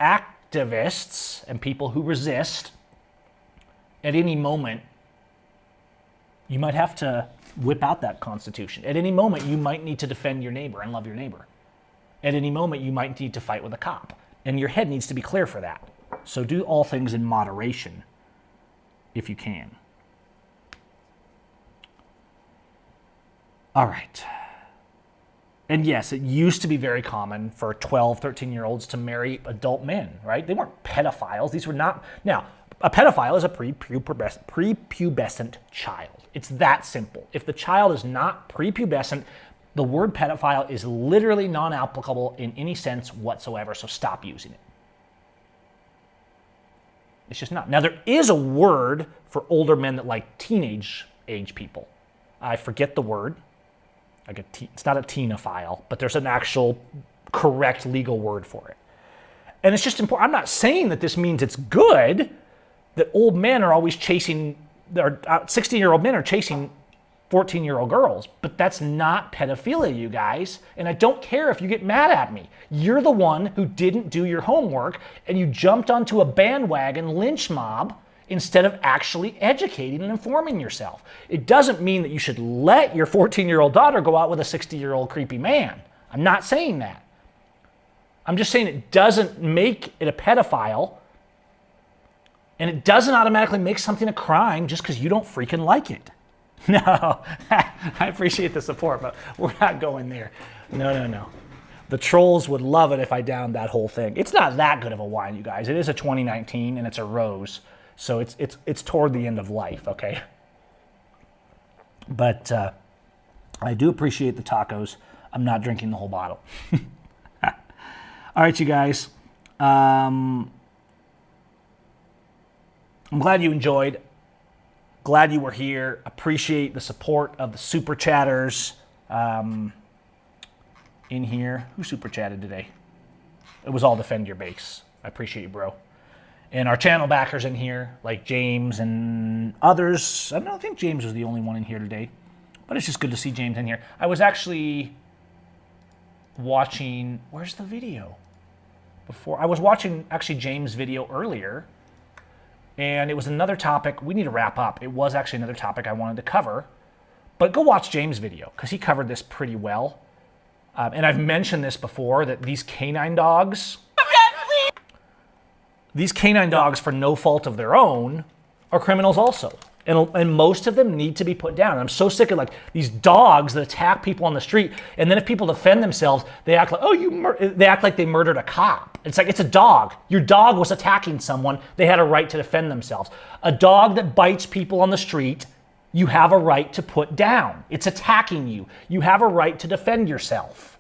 activists and people who resist. At any moment, you might have to whip out that Constitution. At any moment, you might need to defend your neighbor and love your neighbor. At any moment, you might need to fight with a cop. And your head needs to be clear for that. So do all things in moderation, if you can. All right. And yes, it used to be very common for 12, 13-year-olds to marry adult men, right? They weren't pedophiles. These were not. Now, a pedophile is a prepubescent child. It's that simple. If the child is not prepubescent, The word pedophile is literally non-applicable in any sense whatsoever, so stop using it. It's just not. Now, there is a word for older men that like teenage age people. I forget the word. It's not a teenophile, but there's an actual correct legal word for it. And it's just important. I'm not saying that this means it's good that old men are always chasing, 16-year-old men are chasing 14-year-old girls, but that's not pedophilia, you guys. And I don't care if you get mad at me. You're the one who didn't do your homework and you jumped onto a bandwagon lynch mob instead of actually educating and informing yourself. It doesn't mean that you should let your 14-year-old daughter go out with a 60-year-old creepy man. I'm not saying that. I'm just saying it doesn't make it a pedophile, and it doesn't automatically make something a crime just because you don't freaking like it. No, I appreciate the support, but we're not going there. No. The trolls would love it if I downed that whole thing. It's not that good of a wine, you guys. It is a 2019, and it's a rose, so it's toward the end of life, okay? But I do appreciate the tacos. I'm not drinking the whole bottle. All right, you guys. I'm glad you enjoyed. Glad you were here. Appreciate the support of the super chatters in here. Who super chatted today? It was all Defend Your Base. I appreciate you, bro. And our channel backers in here, like James and others. I don't think James was the only one in here today, but it's just good to see James in here. I was actually watching, where's the video? I was watching actually James' video earlier, and it was another topic. We need to wrap up. It was actually another topic I wanted to cover, but go watch James' video because he covered this pretty well. And I've mentioned this before, that these canine dogs, for no fault of their own, are criminals also. And most of them need to be put down. And I'm so sick of like these dogs that attack people on the street, and then if people defend themselves, they act like, they act like they murdered a cop. It's like, it's a dog. Your dog was attacking someone. They had a right to defend themselves. A dog that bites people on the street, you have a right to put down. It's attacking you. You have a right to defend yourself.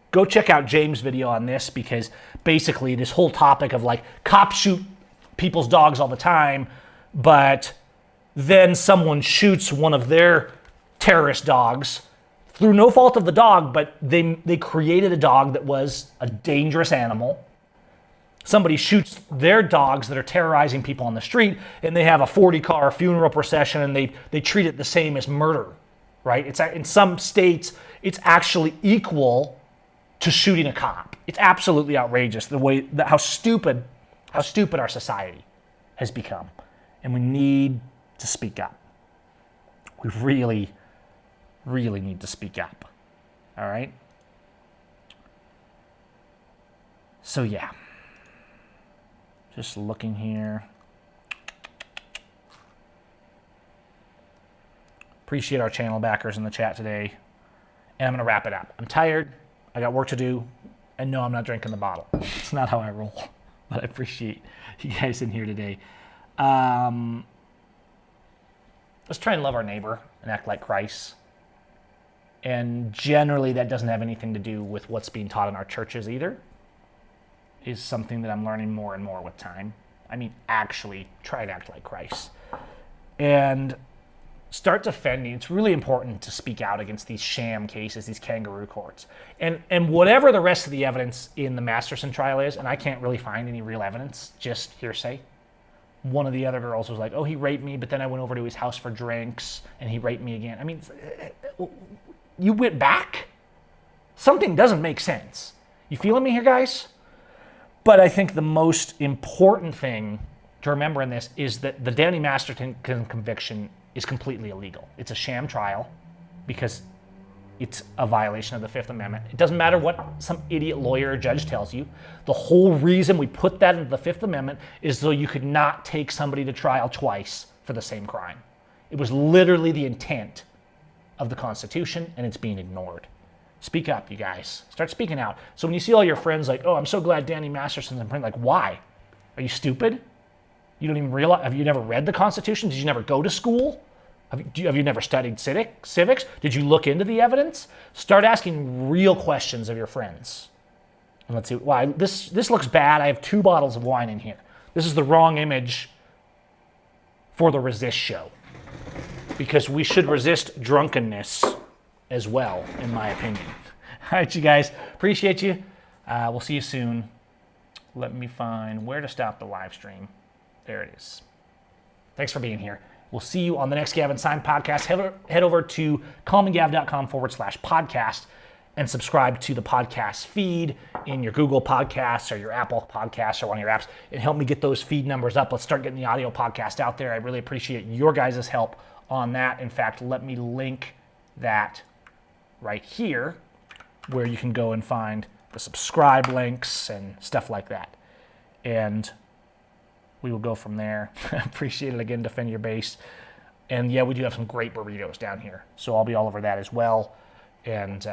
Go check out James' video on this, because basically this whole topic of like cops shoot people's dogs all the time, but then someone shoots one of their terrorist dogs through no fault of the dog, but they created a dog that was a dangerous animal. Somebody shoots their dogs that are terrorizing people on the street, and they have a 40-car funeral procession, and they treat it the same as murder, right? It's in some states, it's actually equal to shooting a cop. It's absolutely outrageous how stupid our society has become. And we need to speak up. We really, really need to speak up. All right? So yeah. Just looking here. Appreciate our channel backers in the chat today. And I'm going to wrap it up. I'm tired. I got work to do. And no, I'm not drinking the bottle. It's not how I roll. But I appreciate you guys in here today. Let's try and love our neighbor and act like Christ. And generally, that doesn't have anything to do with what's being taught in our churches either. Is something that I'm learning more and more with time. I mean, actually try to act like Christ. And start defending. It's really important to speak out against these sham cases, these kangaroo courts. And whatever the rest of the evidence in the Masterson trial is, and I can't really find any real evidence, just hearsay. One of the other girls was like, oh, he raped me, but then I went over to his house for drinks, and he raped me again. I mean, you went back? Something doesn't make sense. You feeling me here, guys? But I think the most important thing to remember in this is that the Danny Masterson conviction is completely illegal. It's a sham trial because it's a violation of the Fifth Amendment. It doesn't matter what some idiot lawyer or judge tells you. The whole reason we put that into the Fifth Amendment is so you could not take somebody to trial twice for the same crime. It was literally the intent of the Constitution, and it's being ignored. Speak up, you guys. Start speaking out. So when you see all your friends like, oh, I'm so glad Danny Masterson's in prison, like, why? Are you stupid? You don't even realize, have you never read the Constitution? Did you never go to school? Have you never studied civics? Did you look into the evidence? Start asking real questions of your friends. And let's see. Why this looks bad. I have 2 bottles of wine in here. This is the wrong image for the resist show, because we should resist drunkenness as well, in my opinion. All right, you guys. Appreciate you. We'll see you soon. Let me find where to stop the live stream. There it is. Thanks for being here. We'll see you on the next Gavin Seim podcast. Head over to calmandgav.com/podcast and subscribe to the podcast feed in your Google Podcasts or your Apple Podcasts or one of your apps, and help me get those feed numbers up. Let's start getting the audio podcast out there. I really appreciate your guys' help on that. In fact, let me link that right here, where you can go and find the subscribe links and stuff like that. And we will go from there. Appreciate it again. Defend your base. And yeah, we do have some great burritos down here, so I'll be all over that as well. And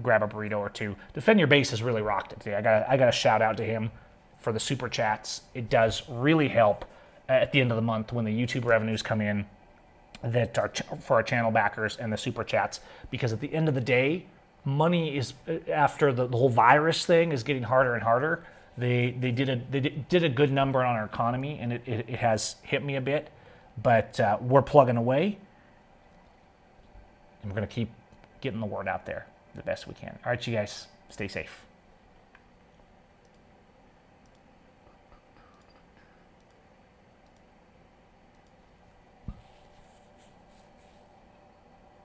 grab a burrito or 2. Defend Your Base has really rocked it today. I got a shout out to him for the super chats. It does really help at the end of the month when the YouTube revenues come in that are for our channel backers and the super chats, because at the end of the day, money is, after the whole virus thing is getting harder and harder. They did a good number on our economy, and it has hit me a bit, but we're plugging away, and we're going to keep getting the word out there the best we can. All right, you guys, stay safe.